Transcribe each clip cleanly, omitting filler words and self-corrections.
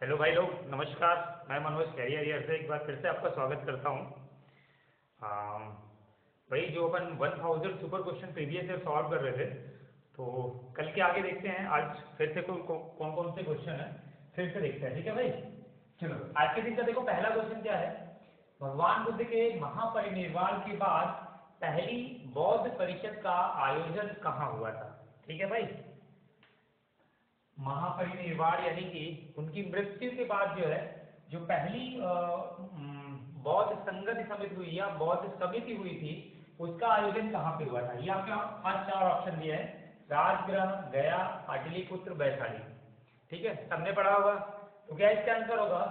Hello भाई लोग, नमस्कार। मैं मनोज कैरियर ईयर से एक बार फिर से आपका स्वागत करता हूँ। भाई जो अपन 1000 super question previous year solve कर रहे थे, तो कल के आगे देखते हैं आज फिर से कौन कौन से क्वेश्चन है फिर से देखते हैं। ठीक है भाई, चलो आज के दिन का देखो पहला क्वेश्चन क्या है। भगवान बुद्ध के महापरिनिर्वाण के बाद पहली बौद्ध परिषद का आयोजन कहाँ हुआ था। ठीक है भाई, महापरिनिर्वाण यानी कि उनकी मृत्यु के बाद जो है जो पहली बौद्ध संगत समिति हुई या बौद्ध समिति हुई थी उसका आयोजन कहाँ पे हुआ था। ये आपके पास चार ऑप्शन दिए हैं, राजगृह, गया, पाटलिपुत्र, वैशाली। ठीक है, सबने पढ़ा होगा। तो क्या इसका आंसर होगा?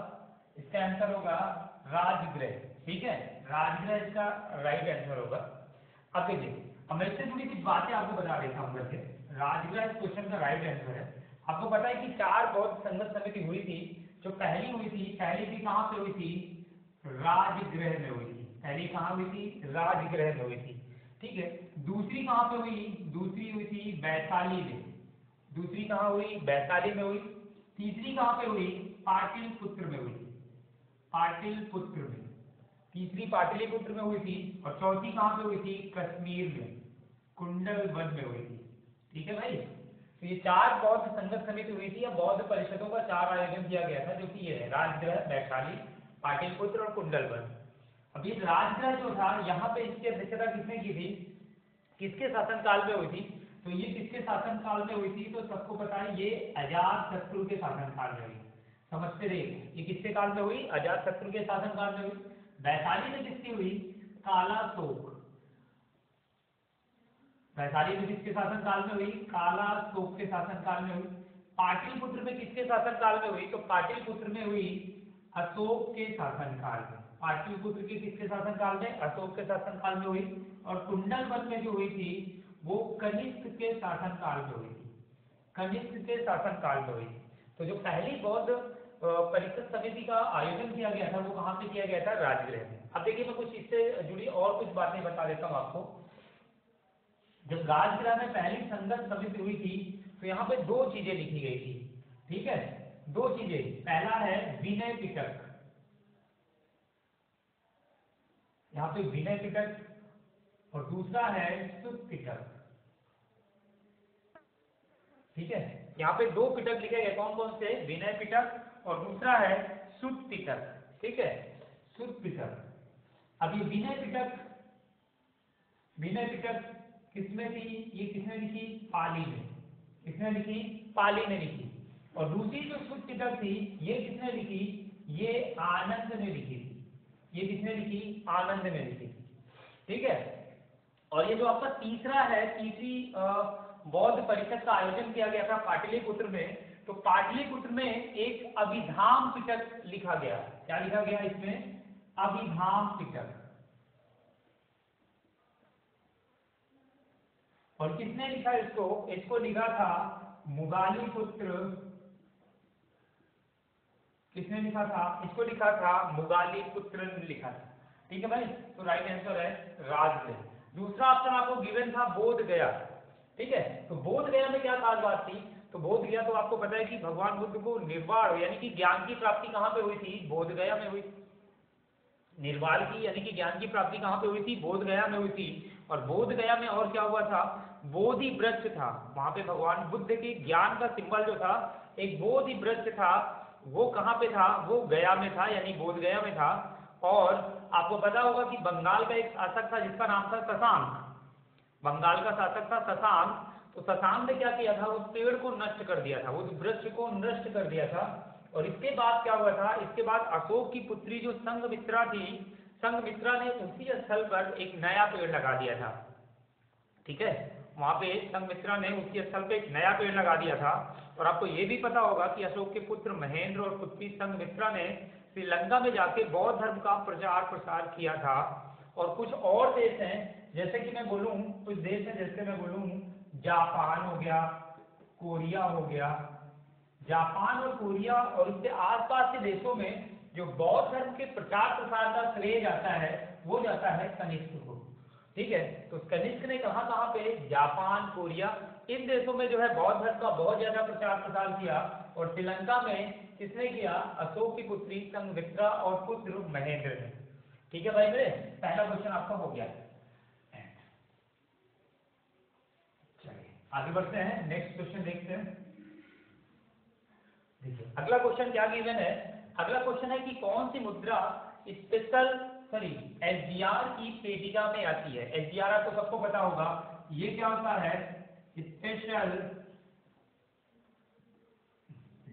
इसका आंसर होगा राजगृह। ठीक है, राजगृह इसका राइट आंसर होगा। अब देखिए, अब मैं इससे जुड़ी कुछ बातें आपको बता देता हूँ करके। राजगृह इस क्वेश्चन का राइट आंसर है। आपको पता है कि चार बौद्ध संगत समिति हुई थी। जो पहली हुई थी, पहली भी कहाँ पे हुई थी? राजगृह में हुई थी। पहली कहाँ हुई थी? राजगृह में हुई थी। ठीक है, दूसरी कहाँ पे हुई? दूसरी हुई थी वैशाली में। दूसरी कहाँ हुई? वैशाली में हुई। तीसरी कहाँ पे हुई? पाटलिपुत्र में हुई थी। पाटलिपुत्र में। तीसरी पाटलिपुत्र में हुई थी। और चौथी कहाँ पे हुई थी? कश्मीर में, कुंडलवन में हुई थी। ठीक है भाई, तो ये चार बौद्ध संगत समिति हुई थी या बौद्ध परिषदों का चार आयोजन किया गया था, जो कि ये है राजगृह, वैशाली, पाटलिपुत्र और कुंडलवन। अब ये राजगृह जो था, यहाँ पे इसकी अध्यक्षता किसने की थी, किसके शासनकाल में हुई थी? तो ये किसके शासनकाल में हुई थी? तो सबको पता है ये अजात शत्रु के शासनकाल में हुई। समझते रहिए, ये किसके काल में हुई? अजात शत्रु के शासनकाल में हुई। वैशाली में किसकी हुई? काला शोक। वैशाली में किसके शासन काल में हुई? काला शोक के शासन काल में हुई। पाटलिपुत्र में किसके शासन काल में हुई? तो पाटलिपुत्र में हुई अशोक के शासन काल में। पाटलिपुत्र के किसके शासन काल में? अशोक के शासन काल में हुई। और कुंडलवन में जो हुई थी वो कनिष्क के शासन काल में हुई थी। कनिष्क के शासन काल में हुई। तो जो पहली बौद्ध परिषद समिति का आयोजन किया गया था वो कहाँ पे किया गया था? राजगृह में। अब देखिए, मैं कुछ इससे जुड़ी और कुछ बातें बता देता हूँ आपको। जब राजगृह में पहली संगत समिति हुई थी तो यहाँ पे दो चीजें लिखी गई थी। ठीक है, दो चीजें। पहला है विनय पिटक, यहाँ पे विनय पिटक, और दूसरा है सुत पिटक। ठीक है, यहाँ पे दो पिटक लिखे गए, कौन कौन से? विनय पिटक और दूसरा है सुत पिटक। ठीक है, सुत पिटक। अब ये विनय पिटक, विनय पिटक किसमें थी? ये किसने लिखी? पाली में। किसने लिखी? पाली में लिखी। और दूसरी जो सुत पिटक थी ये किसने लिखी? ये आनंद ने लिखी थी। ये किसने लिखी? आनंद ने लिखी थी। ठीक है, और ये जो आपका तीसरा है, तीसरी बौद्ध परिषद का आयोजन किया गया था पाटलिपुत्र में। तो पाटलिपुत्र में एक अभिधाम पिटक लिखा गया। क्या लिखा गया इसमें? अभिधाम पिटक। और किसने लिखा इसको? इसको लिखा था मुगालिपुत्र। किसने लिखा था? इसको लिखा था मुगालिपुत्र ने लिखा था। ठीक है भाई, तो राइट आंसर है राजगृह। दूसरा ऑप्शन आपको गिवन था बोध गया। ठीक है, तो बोध गया में क्या खास बात थी? तो बोध गया तो आपको पता है कि भगवान बुद्ध को निर्वाण यानी कि ज्ञान की प्राप्ति कहाँ पे हुई थी? बोध गया में हुई। निर्वाण की यानी कि ज्ञान की प्राप्ति कहाँ पे हुई थी? बोध गया में हुई थी। और बोध गया में और क्या हुआ था? बोधि वृक्ष था वहां पे। भगवान बुद्ध के ज्ञान का सिंबल जो था एक बोधि वृक्ष था, वो कहाँ पे था? वो गया में था, यानी बोध गया में था। और आपको पता होगा कि बंगाल का एक शासक था जिसका नाम था शशांक। बंगाल का शासक था शशांक। तो शशांक ने क्या किया था? उस पेड़ को नष्ट कर दिया था, उस वृक्ष को नष्ट कर दिया था। और इसके बाद क्या हुआ था? इसके बाद अशोक की पुत्री जो संघमित्रा थी, संघमित्रा ने उसी स्थल पर एक नया पेड़ लगा दिया था। ठीक है, वहां पे संघमित्रा ने उसी स्थल पे एक नया पेड़ लगा दिया था। और आपको ये भी पता होगा कि अशोक के पुत्र महेंद्र और पुत्री संघमित्रा ने श्रीलंका में जाके बौद्ध धर्म का प्रचार प्रसार किया था। और कुछ और देश हैं, जैसे कि मैं बोलूं, कुछ देश हैं जैसे मैं बोलूं जापान हो गया, कोरिया हो गया। जापान और कोरिया और उसके आसपास के देशों में जो बौद्ध धर्म के प्रचार प्रसार का श्रेय जाता है वो जाता है कनिष्क को। ठीक है। तो कनिष्क ने कहाँ कहाँ पे, जापान, कोरिया, इन देशों में जो है बौद्ध धर्म का बहुत ज्यादा प्रचार प्रसार किया। और श्रीलंका में किसने किया, अशोक की पुत्री संघमित्रा और पुत्र महेंद्र ने। ठीक है भाई मेरे, पहला क्वेश्चन आपका हो गया। चलिए आगे बढ़ते हैं, नेक्स्ट क्वेश्चन देखते हैं। देखिए अगला क्वेश्चन क्या गिवन है, अगला क्वेश्चन है कि कौन सी मुद्रा स्पेशल एसडीआर की पेटिका में आती है। एसडीआर आपको सबको पता होगा, ये क्या होता है, स्पेशल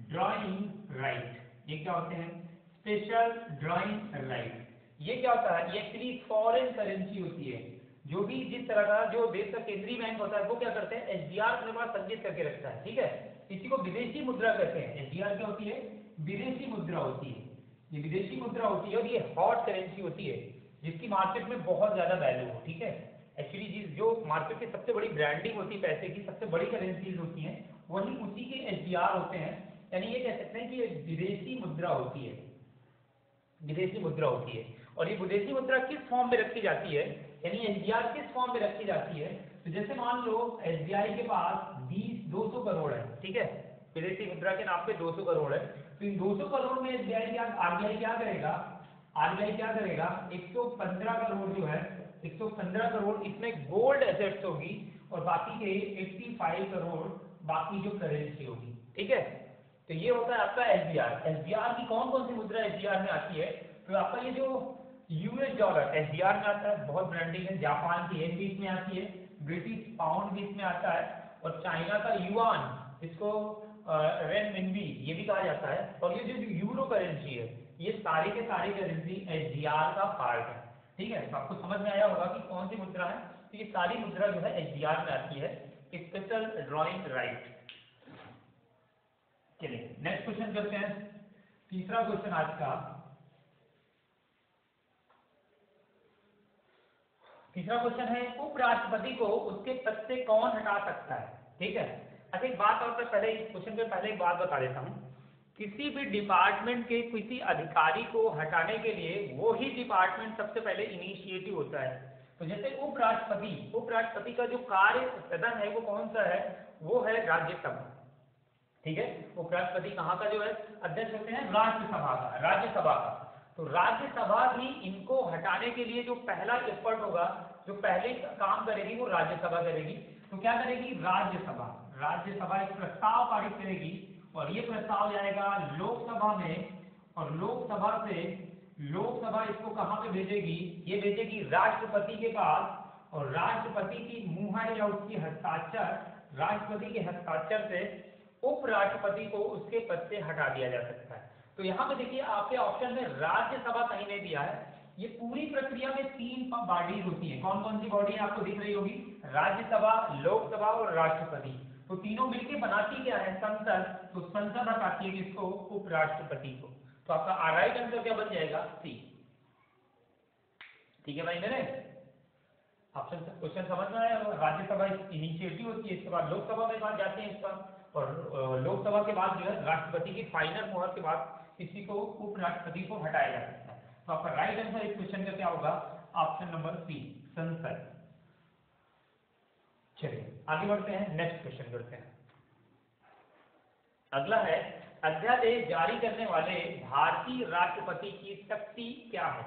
ड्राइंग राइट। ये क्या होते हैं, स्पेशल ड्राइंग राइट। ये क्या होता है, ये एक्चुअली फॉरेन करेंसी होती है। जो भी जिस तरह का जो देश का केंद्रीय बैंक होता है वो क्या करते हैं, एसडीआर अपने पास संचित करके रखता है। ठीक है, इसी को विदेशी मुद्रा कहते हैं। एसडीआर क्या होती है, विदेशी मुद्रा होती है। ये विदेशी मुद्रा होती है और ये हॉट करेंसी होती है जिसकी मार्केट में बहुत ज्यादा वैल्यू हो। ठीक है, एक्चुअली जिस जो मार्केट की सबसे बड़ी ब्रांडिंग होती है पैसे की, सबसे बड़ी करेंसीज होती हैं, वही उसी के एसडीआर होते हैं। यानी ये कह सकते हैं कि ये विदेशी मुद्रा होती है, विदेशी मुद्रा होती है। और ये विदेशी मुद्रा किस फॉर्म में रखी जाती है, यानी एसडीआर किस फॉर्म में रखी जाती है। तो जैसे मान लो एसबीआई के पास 200 करोड़ है, ठीक है, विदेशी मुद्रा के नाम पे 200 करोड़ है। तो इन 200 करोड़ में आरबीआई क्या करेगा, आरबीआई क्या करेगा, 115 करोड़ जो है, 115 करोड़ इसमें गोल्ड एसेट्स होगी और बाकी के 85 करोड़ बाकी जो करेंसी होगी। ठीक है, तो ये होता है आपका एसडीआर। एसडीआर की कौन कौन सी मुद्रा एसडीआर में आती है, तो आपका ये जो यूएस डॉलर एसडीआर में आता है, बहुत ब्रांडिंग है। जापान की येन भी इसमें आती है, ब्रिटिश पाउंड भी इसमें आता है, और चाइना का युआन, इसको रेनमिनबी ये भी कहा जाता है। और ये जो यूरो करेंसी है, ये सारी के सारी करेंसी एसडीआर का पार्ट है। ठीक है, तो आपको समझ में आया होगा कि कौन सी मुद्रा है। तो ये सारी मुद्रा जो है एसडीआर में आती है, स्पेशल ड्राइंग राइट। चलिए नेक्स्ट क्वेश्चन करते हैं, तीसरा क्वेश्चन आज का। तीसरा क्वेश्चन है, उपराष्ट्रपति को उसके पद से कौन हटा सकता है। ठीक है, अच्छा एक बात और पहले इस क्वेश्चन के पहले एक बात बता देता हूँ। किसी भी डिपार्टमेंट के किसी अधिकारी को हटाने के लिए वो ही डिपार्टमेंट सबसे पहले इनिशिएटिव होता है। तो जैसे उपराष्ट्रपति, उपराष्ट्रपति का जो कार्य सदन है वो कौन सा है, वो है राज्यसभा। ठीक है, उपराष्ट्रपति कहाँ का जो है अध्यक्ष होते हैं, राज्यसभा का, राज्यसभा का। तो राज्यसभा भी इनको हटाने के लिए जो पहला एफर्ट होगा, जो पहले काम करेगी वो राज्यसभा करेगी। तो क्या करेगी, राज्यसभा, राज्यसभा एक प्रस्ताव पारित करेगी और ये प्रस्ताव जाएगा लोकसभा में, और लोकसभा से लोकसभा इसको कहाँ पे भेजेगी, ये भेजेगी राष्ट्रपति के पास। और राष्ट्रपति की मुहर या उसकी हस्ताक्षर, राष्ट्रपति के हस्ताक्षर से उपराष्ट्रपति को उसके पद से हटा दिया जा सकता है। तो यहाँ पे देखिए आपके ऑप्शन में राज्यसभा कहीं नहीं दिया है। ये पूरी प्रक्रिया में 3 बॉडीज होती हैं। कौन कौन सी बॉडी आपको दिख रही होगी, राज्यसभा, लोकसभा और राष्ट्रपति। तो तीनों मिलकर बनाती क्या है, संसद। तो संसद हटाती है किसको, उपराष्ट्रपति को। तो आपका राइट आंसर क्या बन जाएगा, सी। ठीक है भाई मेरे, ऑप्शन क्वेश्चन समझ में आया। राज्यसभा इनिशिएटिव होती है, इसके बाद लोकसभा में बात जाते हैं इसका, और लोकसभा के बाद जो है राष्ट्रपति की फाइनल मुहर के बाद किसी को, उपराष्ट्रपति को हटाया जा सकता है। तो आपका राइट आंसर इस क्वेश्चन का क्या होगा, ऑप्शन नंबर सी, संसद। चलिए आगे बढ़ते हैं, नेक्स्ट क्वेश्चन करते हैं। अगला है, अध्यादेश जारी करने वाले भारतीय राष्ट्रपति की शक्ति क्या है।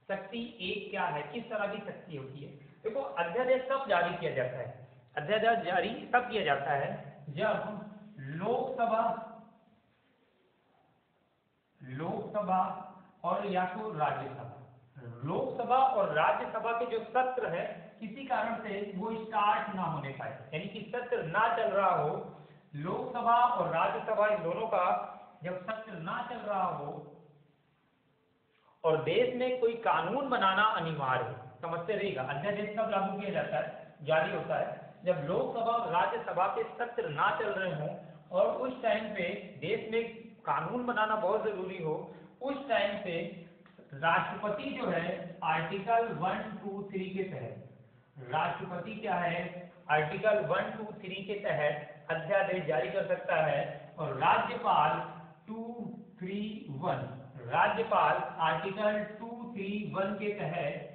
शक्ति एक क्या है, किस तरह की शक्ति होती है। देखो अध्यादेश कब जारी किया जाता है, अध्यादेश जारी तब किया जाता है जब लोकसभा, लोकसभा और या तो राज्यसभा, लोकसभा और राज्यसभा के जो सत्र है किसी कारण से वो स्टार्ट ना होने पाए, यानी कि सत्र ना चल रहा हो, लोकसभा और राज्यसभा इन दोनों का जब सत्र ना चल रहा हो और देश में कोई कानून बनाना अनिवार्य हो। समझते रहिएगा, अध्यादेश कब लागू किया जाता है, जारी होता है जब लोकसभा और राज्यसभा के सत्र ना चल रहे हों और उस टाइम पे देश में कानून बनाना बहुत जरूरी हो। उस टाइम पे राष्ट्रपति जो है आर्टिकल 1, 2, 3 के तहत, राष्ट्रपति क्या है, आर्टिकल 1, 2, 3 के तहत अध्यादेश जारी कर सकता है। और राज्यपाल 2, 3, 1, राज्यपाल आर्टिकल 2, 3, 1 के तहत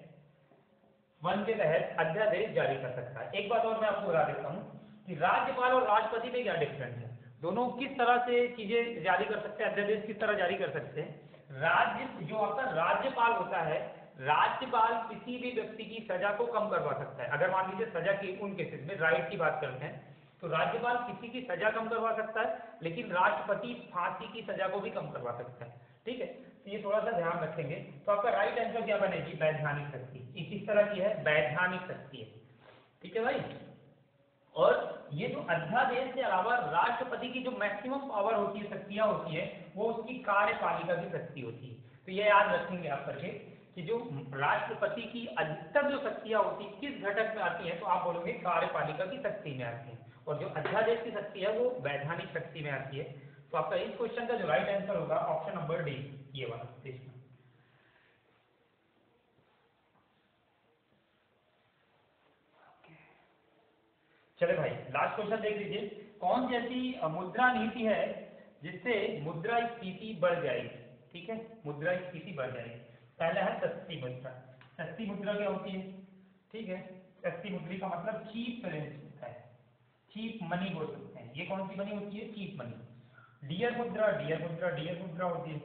1 के तहत अध्यादेश जारी कर सकता है। एक बात और मैं आपको बता देता हूँ कि राज्यपाल और राष्ट्रपति में क्या डिफरेंस है, दोनों किस तरह से चीजें जारी कर सकते हैं, अध्यादेश किस तरह जारी कर सकते हैं। राज्य जो आपका राज्यपाल होता है, राज्यपाल किसी भी व्यक्ति की सजा को कम करवा सकता है। अगर मान लीजिए सजा की उन केसेस में राइट की बात करते हैं तो राज्यपाल किसी की सजा कम करवा सकता है, लेकिन राष्ट्रपति फांसी की सजा को भी कम करवा सकता है। ठीक है, तो ये थोड़ा सा ध्यान रखेंगे। तो आपका राइट आंसर क्या बनेगी, वैधानिक शक्ति। ये किस तरह की है, वैधानिक शक्ति है। ठीक है भाई। और ये जो अध्यादेश के अलावा राष्ट्रपति की जो मैक्सिमम पावर होती है, शक्तियां होती है, वो उसकी कार्यपालिका की शक्ति होती है। तो ये याद रखेंगे आप करके कि जो राष्ट्रपति की अधिकतर जो शक्तियां होती है किस घटक में आती है, तो आप बोलोगे कार्यपालिका की शक्ति में आती है, और जो अध्यादेश की शक्ति है वो वैधानिक शक्ति में आती है। तो आपका इस क्वेश्चन का जो राइट आंसर होगा ऑप्शन नंबर डी, ये वाला। चले भाई, लास्ट क्वेश्चन देख लीजिए। कौन सी ऐसी मुद्रा नीति है जिससे मुद्रास्फीति बढ़ जाएगी। ठीक है, मुद्रास्फीति बढ़ जाएगी। पहला है सस्ती मुद्रा। सस्ती मुद्रा क्या होती है, ठीक है, सस्ती मुद्रा का मतलब चीप करेंसी होता है, चीप मनी बोल सकते हैं। ये कौन सी मनी होती है, चीप मनी। डियर मुद्रा, डियर मुद्रा, डियर मुद्रा होती है,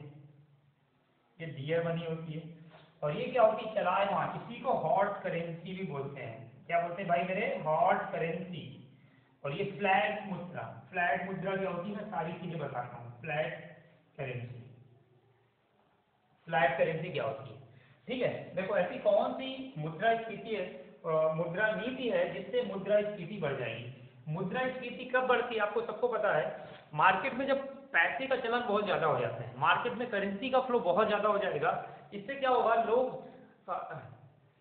ये डियर मनी होती है। और ये क्या होती है, चलायमान, इसी को हॉट करेंसी भी बोलते हैं। क्या बोलते हैं भाई मेरे, हॉट करेंसी। और ये फ्लैट मुद्रा, फ्लैट मुद्रा क्या होती है, मैं सारी चीजें बताता हूँ। फ्लैट करेंसी, फ्लैट करेंसी क्या होती है। ठीक है, देखो ऐसी कौन सी मुद्रास्फीति है, मुद्रा नीति है जिससे मुद्रास्फीति बढ़ जाएगी। मुद्रास्फीति कब बढ़ती है, आपको सबको पता है, मार्केट में जब पैसे का चलन बहुत ज्यादा हो जाता है, मार्केट में करेंसी का फ्लो बहुत ज्यादा हो जाएगा। इससे क्या होगा,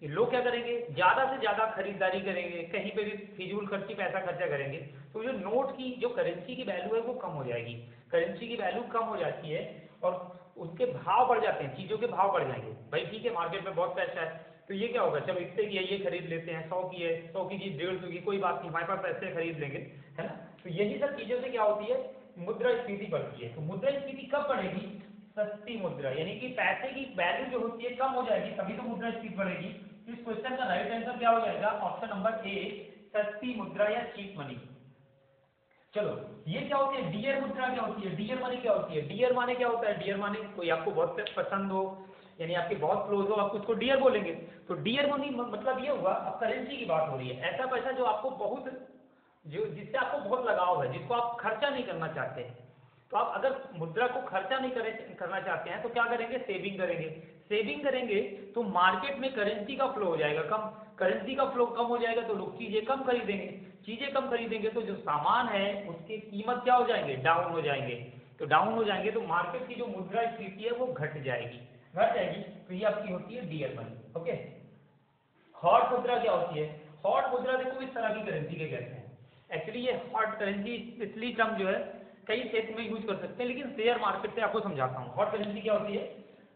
लोग क्या करेंगे, ज्यादा से ज्यादा खरीदारी करेंगे, कहीं पे भी फिजूल खर्ची पैसा खर्चा करेंगे। तो जो नोट की जो करेंसी की वैल्यू है वो कम हो जाएगी। करेंसी की वैल्यू कम हो जाती है और उसके भाव बढ़ जाते हैं, चीजों के भाव बढ़ जाएंगे। भाई ठीक है, मार्केट में बहुत पैसा है, तो ये क्या होगा, चलो इतने की है ये खरीद लेते हैं, 100 की है, 100 की चीज 150 की, कोई बात नहीं, हमारे पास पैसे खरीद लेंगे, है ना। तो यही सब चीजों से क्या होती है, मुद्रास्फीति बढ़ती है। तो मुद्रास्फीति कब बढ़ेगी, सस्ती मुद्रा, यानी कि पैसे की वैल्यू जो होती है कम हो जाएगी, तभी तो मुद्रास्फीति बढ़ेगी। इस क्वेश्चन का राइट आंसर क्या हो जाएगा, ऑप्शन नंबर ए, सस्ती मुद्रा या चीप मनी। चलो ये क्या होती है, डियर मुद्रा क्या होती है, डियर मनी क्या होती है। डियर माने क्या होता है, डियर माने कोई आपको बहुत पसंद हो, यानी आपके बहुत क्लोज हो, आप उसको डियर बोलेंगे। तो डियर मनी मतलब ये हुआ, अब करेंसी की बात हो रही है, ऐसा पैसा जो आपको बहुत, जो जिससे आपको बहुत लगाव है, जिसको आप खर्चा नहीं करना चाहते। तो आप अगर मुद्रा को खर्चा नहीं करना चाहते हैं तो क्या करेंगे, सेविंग करेंगे। सेविंग करेंगे तो मार्केट में करेंसी का फ्लो हो जाएगा कम, करेंसी का फ्लो कम हो जाएगा तो लोग चीजें कम खरीदेंगे, चीजें कम खरीदेंगे तो जो सामान है उसकी कीमत क्या हो जाएंगे, डाउन हो जाएंगे। तो डाउन हो जाएंगे तो मार्केट की जो मुद्रास्फीति है वो घट जाएगी, घट जाएगी। तो ये आपकी होती है डियर मनी। ओके, हॉट मुद्रा क्या होती है, हॉट मुद्रा देखो इस तरह की करेंसी के कहते हैं। एक्चुअली ये हॉट करेंसी इसलिए टर्म जो है कई क्षेत्र में यूज कर सकते हैं, लेकिन शेयर मार्केट से आपको समझाता हूँ। हॉट करेंसी क्या होती है,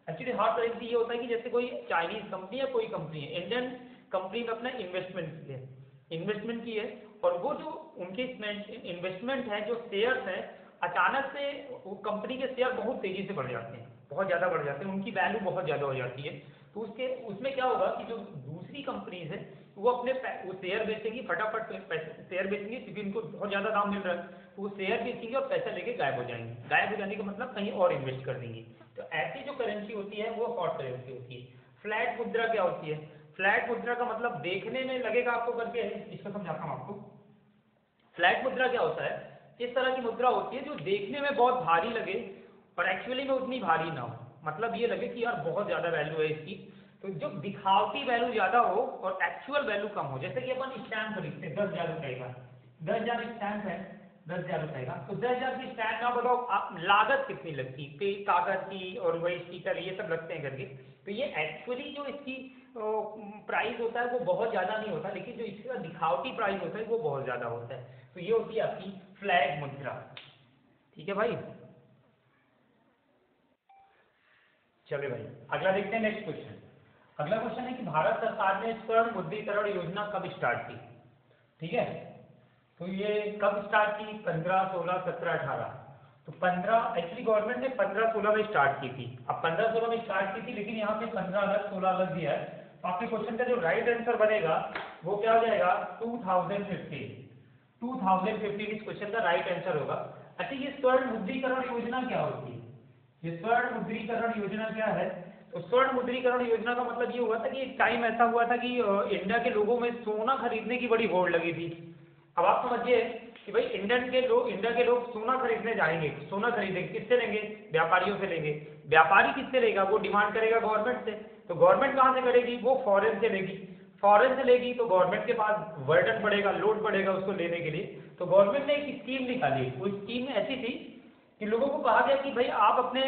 एक्चुअली हॉट करेंसी ये होता है कि जैसे कोई चाइनीज कंपनी या कोई कंपनी है, इंडियन कंपनी में अपना इन्वेस्टमेंट की है, और वो जो उनके इन्वेस्टमेंट है, जो शेयर्स है, अचानक से वो कंपनी के शेयर बहुत तेजी से बढ़ जाते हैं, बहुत ज्यादा बढ़ जाते हैं, उनकी वैल्यू बहुत ज्यादा हो जाती है। तो उसमें क्या होगा कि जो दूसरी कंपनीज है वो अपने वो शेयर बेचेंगी, फटाफट शेयर बेचेंगी क्योंकि उनको बहुत ज्यादा दाम मिल रहा है, तो वो शेयर बेचेंगे और पैसा लेके गायब हो जाएंगे। गायब हो जाने का मतलब कहीं और इन्वेस्ट कर देंगे। तो ऐसी जो करेंसी होती है वो हॉट करेंसी होती है। फ्लैट मुद्रा क्या होती है, फ्लैट मुद्रा का मतलब देखने में लगेगा आपको करके, इसको समझाता हूँ आपको। फ्लैट मुद्रा क्या होता है, इस तरह की मुद्रा होती है जो देखने में बहुत भारी लगे और एक्चुअली में उतनी भारी ना हो, मतलब ये लगे कि यार बहुत ज्यादा वैल्यू है इसकी। तो जो दिखावटी वैल्यू ज्यादा हो और एक्चुअल वैल्यू कम हो, जैसे कि अपन स्टैम्प खरीदते हैं 10,000 रुपए का, 10,000 स्टैम्प है, 10,000 रुपए का, तो 10,000 की स्टैम्प ना बताओ आप लागत कितनी लगती है, कागज की और वही स्टिकर ये सब लगते हैं करके। तो ये एक्चुअली जो इसकी प्राइस होता है वो बहुत ज्यादा नहीं होता, लेकिन जो इसका दिखावटी प्राइस होता है वो बहुत ज्यादा होता है। तो ये होती है आपकी फ्लैग मुद्रा। ठीक है भाई, चलिए भाई अगला देखते हैं, नेक्स्ट क्वेश्चन। अगला क्वेश्चन है कि भारत सरकार ने स्वर्ण मुद्रीकरण योजना कब स्टार्ट की। ठीक है, तो ये कब स्टार्ट की, 15, 16, 17, 18। तो 15 एक्चुअली गवर्नमेंट ने 15, 16 में स्टार्ट की थी। अब 15, 16 में स्टार्ट की थी, लेकिन यहाँ पे 15 अलग 16 अलग दिया है। तो आपके क्वेश्चन का जो राइट आंसर बनेगा वो क्या हो जाएगा 2015 इस क्वेश्चन का राइट आंसर होगा। अच्छा ये स्वर्ण मुद्रीकरण योजना क्या होती है? ये स्वर्ण मुद्रीकरण योजना क्या है? तो स्वर्ण मुद्रीकरण योजना का मतलब ये हुआ था कि एक टाइम ऐसा हुआ था कि इंडिया के लोगों में सोना खरीदने की बड़ी होड़ लगी थी। अब आप समझिए कि भाई इंडिया के लोग सोना खरीदने जाएंगे, सोना खरीदेंगे, किससे लेंगे? व्यापारियों से लेंगे। व्यापारी किससे लेगा? वो डिमांड करेगा गवर्नमेंट से। तो गवर्नमेंट कहाँ से करेगी? वो फॉरेन से लेगी। फॉरेन से लेगी तो गवर्नमेंट के पास बर्डन पड़ेगा, लोड पड़ेगा उसको लेने के लिए। तो गवर्नमेंट ने एक स्कीम निकाली। वो स्कीम ऐसी थी कि लोगों को कहा गया कि भाई आप अपने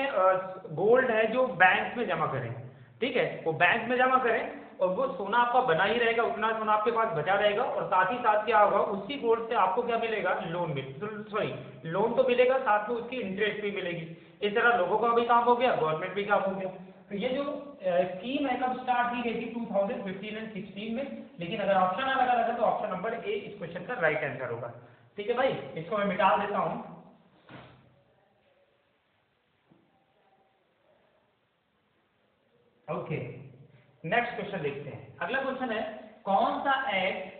गोल्ड है जो बैंक में जमा करें, ठीक है, वो बैंक में जमा करें और वो सोना आपका बना ही रहेगा, उतना सोना आपके पास बचा रहेगा और साथ ही साथ क्या होगा, उसी गोल्ड से आपको क्या मिलेगा? लोन तो मिलेगा, साथ में उसकी इंटरेस्ट भी मिलेगी। इस तरह लोगों का भी काम हो गया, गवर्नमेंट भी काम हो गया। तो ये जो स्कीम है कब स्टार्ट की गई थी? 2015 एंड 16 में। लेकिन अगर ऑप्शन अलग अलग है तो ऑप्शन नंबर ए इस क्वेश्चन का राइट आंसर होगा। ठीक है भाई, इसको मैं मिटा देता हूं। ओके, नेक्स्ट क्वेश्चन देखते हैं। अगला क्वेश्चन है, कौन सा एक्ट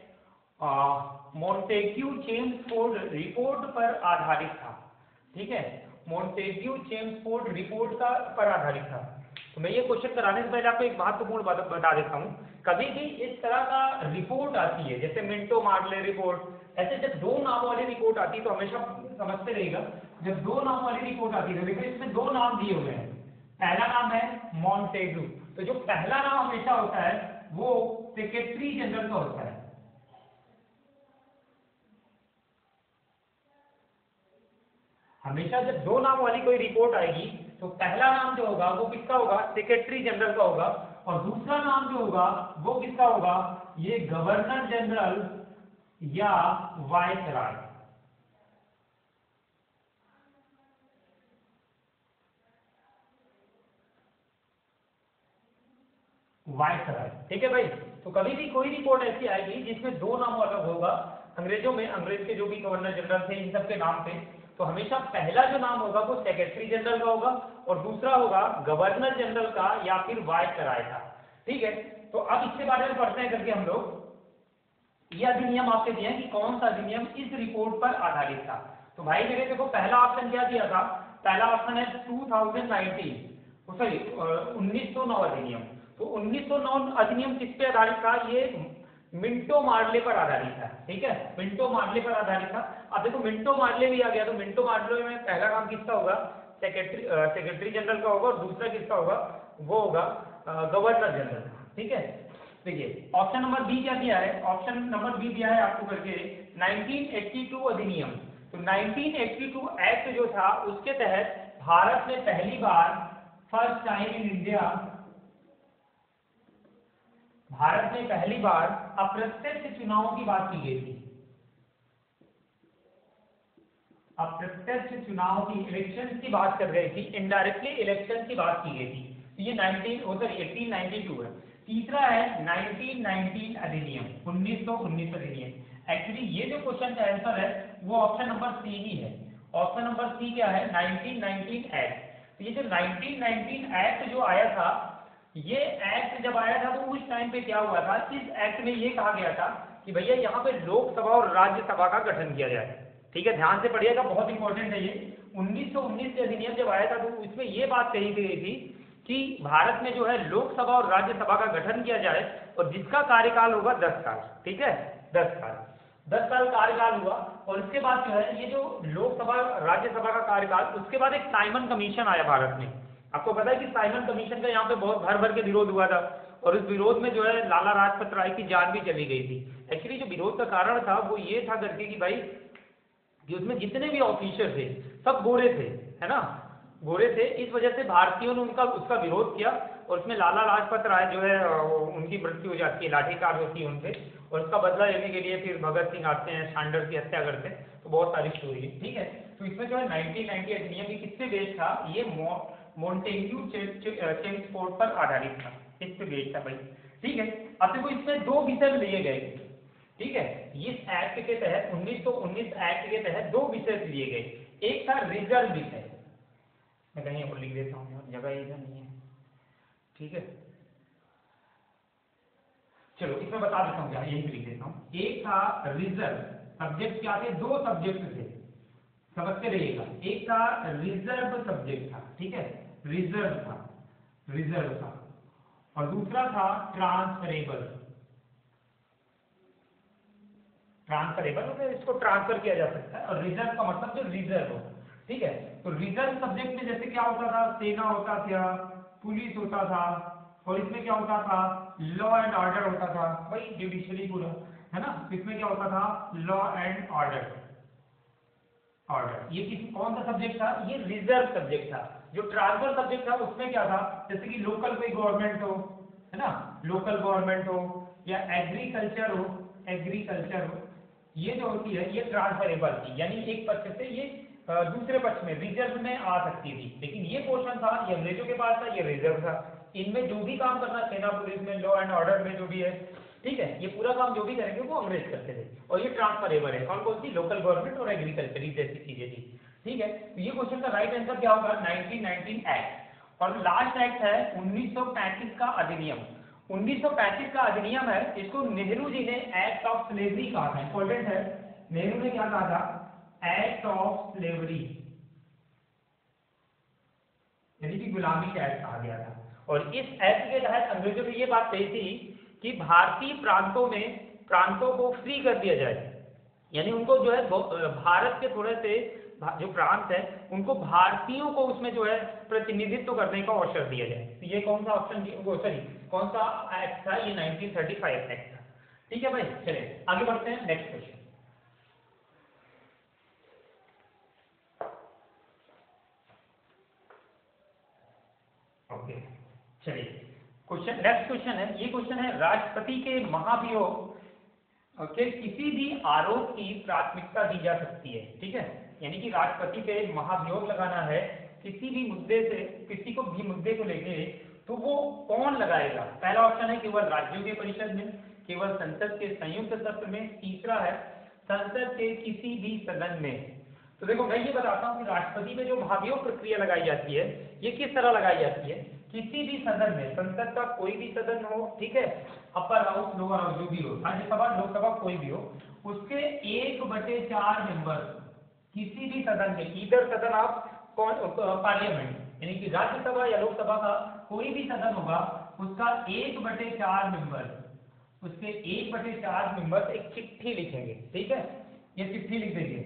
मोंटेग्यू चेम्सफोर्ड रिपोर्ट पर आधारित था? ठीक है, मोंटेग्यू चेम्सफोर्ड रिपोर्ट का पर आधारित था। तो मैं ये क्वेश्चन कराने से पहले आपको एक महत्वपूर्ण बात बता देता हूँ। कभी भी इस तरह का रिपोर्ट आती है, जैसे मिंटो मार्ले रिपोर्ट, ऐसे जब दो नाम वाली रिपोर्ट आती है तो हमेशा समझते रहिएगा, जब दो नाम वाली रिपोर्ट आती है तो देखो इसमें दो नाम दिए हुए हैं। पहला नाम है मॉन्टेग्यू, तो जो पहला नाम हमेशा होता है वो सेक्रेटरी जनरल का होता है। हमेशा जब दो नाम वाली कोई रिपोर्ट आएगी तो पहला नाम जो होगा वो किसका होगा? सेक्रेटरी जनरल का होगा। और दूसरा नाम जो होगा वो किसका होगा? ये गवर्नर जनरल या वायसराय। वायसराय, ठीक है भाई। तो कभी भी कोई रिपोर्ट ऐसी आएगी जिसमें दो नाम अलग होगा, अंग्रेजों में अंग्रेज के जो भी गवर्नर जनरल थे इन सब के नाम थे, तो हमेशा पहला जो नाम होगा वो सेक्रेटरी जनरल का होगा और दूसरा होगा गवर्नर जनरल का या फिर वायसराय का। ठीक है, तो अब इसके बारे में पढ़ते हैं करके हम लोग। यह अधिनियम आपसे दिया कि कौन सा अधिनियम इस रिपोर्ट पर आधारित था। तो भाई मेरे देखो पहला ऑप्शन क्या दिया था? पहला ऑप्शन है 2019, सॉरी 1909 अधिनियम। तो 1909 अधिनियम किस पे आधारित था? ये मिंटो मार्ले पर आधारित था। ठीक है, मिंटो मार्ले पर आधारित था। अब देखो मिंटो मार्ले भी आ गया, तो मिंटो मार्ले में पहला नाम किसका होगा? सेक्रेटरी जनरल का होगा और दूसरा किसका होगा? वो होगा गवर्नर जनरल। ठीक है, देखिए ऑप्शन नंबर बी क्या दिया है? ऑप्शन नंबर बी दिया है आपको करके 1982 अधिनियम। तो 1982 एक्ट जो था उसके तहत भारत में पहली बार, first time in India, Bharat में पहली बार अप्रत्यक्ष चुनावों की बात की गई थी। अप्रत्यक्ष चुनाव की, इलेक्शन की बात कर रही थी, इनडायरेक्टली इलेक्शन की बात की गई थी। तो ये 1892 है। तीसरा है 1919 अधिनियम, 1919 अधिनियम। एक्चुअली ये जो क्वेश्चन का आंसर है वो ऑप्शन नंबर सी ही है। ऑप्शन नंबर सी क्या है? 1919 एक्ट। तो ये जो 1919 एक्ट जो आया था, ये एक्ट जब आया था तो उस टाइम पे क्या हुआ था? इस एक्ट में ये कहा गया था कि भैया यहाँ पे लोकसभा और राज्यसभा का गठन किया जाए। ठीक है, ध्यान से पढ़िएगा, बहुत इंपॉर्टेंट है ये। 1919 के अधिनियम जब आया था तो इसमें ये बात कही गई थी कि भारत में जो है लोकसभा और राज्यसभा का गठन किया जाए और जिसका कार्यकाल होगा 10 साल। ठीक है, 10 साल, 10 साल कार्यकाल हुआ। और उसके बाद जो है ये जो लोकसभा राज्यसभा का कार्यकाल, उसके बाद एक साइमन कमीशन आया भारत में। आपको पता है कि साइमन कमीशन का यहाँ पे बहुत भर भर के विरोध हुआ था और इस विरोध में जो है लाला लाजपत राय की जान भी चली गई थी। एक्चुअली जो विरोध का कारण था वो ये था करके कि भाई कि उसमें जितने भी ऑफिसर थे सब गोरे थे, है ना, गोरे थे। इस वजह से भारतीयों ने उसका विरोध किया और उसमें लाला लाजपत राय जो है उनकी मृत्यु हो जाती है, लाठीचार्ज होती है उनसे। और उसका बदला लेने के लिए फिर भगत सिंह आते हैं, सांडर की हत्या करते हैं। तो बहुत सारी स्टोरी है। ठीक है, तो इसमें जो है 1990 अधिनियम ये किससे बेस्ड था? ये मोंटेग्यू चेम्सफोर्ड पर आधारित था, इस पे बेस्ड था भाई। ठीक है, अब देखो इसमें दो विषय लिए गए। ठीक है, इस एक्ट के तहत 1919 एक्ट के तहत दो विषय लिए गए। एक था रिजर्व विषय, मैं कहीं और लिख देता हूँ, जगह इधर नहीं है। ठीक है, चलो इसमें बता देता हूँ, यही लिख देता हूँ। एक था रिजर्व, सब्जेक्ट क्या थे, दो सब्जेक्ट थे, समझते रहिएगा। एक था रिजर्व सब्जेक्ट था, ठीक है, रिजर्व था, और दूसरा था ट्रांसफरेबल। मतलब इसको ट्रांसफर किया जा सकता है, और रिजर्व का मतलब जो रिजर्व हो, ठीक है। तो रिजर्व सब्जेक्ट में जैसे क्या होता था, सेना होता था, पुलिस होता था, और इसमें क्या होता था, लॉ एंड ऑर्डर होता था, भाई जुडिशरी पूरा, है ना। तो इसमें क्या होता था, लॉ एंड ऑर्डर। ये कौन सा सब्जेक्ट था, ये रिजर्व सब्जेक्ट था। जो ट्रांसफर सब्जेक्ट था उसमें क्या था, जैसे कि लोकल कोई गवर्नमेंट हो, है ना, लोकल गवर्नमेंट हो, या एग्रीकल्चर हो, ये जो होती है ये ट्रांसफरेबल थी, यानी एक पक्ष से ये दूसरे पक्ष में रिजर्व में आ सकती थी। लेकिन ये पोर्शन था ये अंग्रेजों के पास था, ये रिजर्व था। इनमें जो भी काम करना, सेना पुलिस में, लॉ एंड ऑर्डर में जो भी है, ठीक है, ये पूरा काम जो भी करेंगे वो अंग्रेज करते थे। और ये ट्रांसफरेबल है, कौन कौन सी, लोकल गवर्नमेंट और एग्रीकल्चर जैसी चीजें थी, ठीक है। तो ये क्वेश्चन का राइट आंसर क्या होगा, 1919 एक्ट। और लास्ट एक्ट है 1935 का अधिनियम। 1935 का अधिनियम है, इसको नेहरू जी ने एक्ट ऑफ स्लेवरी कहा था, इंपॉर्टेंट है। नेहरू ने क्या कहा था, एक्ट ऑफ स्लेवरी, यानी कि गुलामी का एक्ट कहा गया था। और इस एक्ट के तहत अंग्रेजों ने ये बात कही थी कि भारतीय प्रांतों को फ्री कर दिया जाए, यानी उनको जो है भारत के थोड़े से जो प्रांत है उनको भारतीयों को उसमें जो है प्रतिनिधित्व करने का अवसर दिया जाए। तो ये कौन सा ऑप्शन, सॉरी कौन सा एक्ट था, ये 1935 एक्ट था, ठीक है भाई। चलिए आगे बढ़ते हैं, नेक्स्ट क्वेश्चन। ओके चलिए, नेक्स्ट क्वेश्चन है, ये क्वेश्चन है, राष्ट्रपति के महाभियोग के किसी भी आरोप की प्राथमिकता दी जा सकती है, ठीक है। यानी कि राष्ट्रपति पे महाभियोग लगाना है किसी भी मुद्दे से, किसी को भी मुद्दे को लेके, तो वो कौन लगाएगा। पहला ऑप्शन है केवल राज्यों के परिषद में, केवल संसद के संयुक्त सत्र में, तीसरा है संसद के किसी भी सदन में। तो देखो मैं ये बताता हूँ कि राष्ट्रपति पे जो महाभियोग प्रक्रिया लगाई जाती है ये किस तरह लगाई जाती है, किसी भी सदन में, संसद का कोई भी सदन हो, ठीक है, अपर हाउस लोअर हाउस जो भी हो, राज्यसभा लोकसभा कोई भी हो, उसके 1/4 मेंबर, किसी भी सदन में, इधर सदन आप कौन, पार्लियामेंट, यानी कि राज्यसभा या लोकसभा का कोई भी सदन होगा, उसका 1/4 मेंबर, उसके 1/4 मेंबर एक चिट्ठी लिखेंगे, ठीक है, ये चिट्ठी लिख देंगे,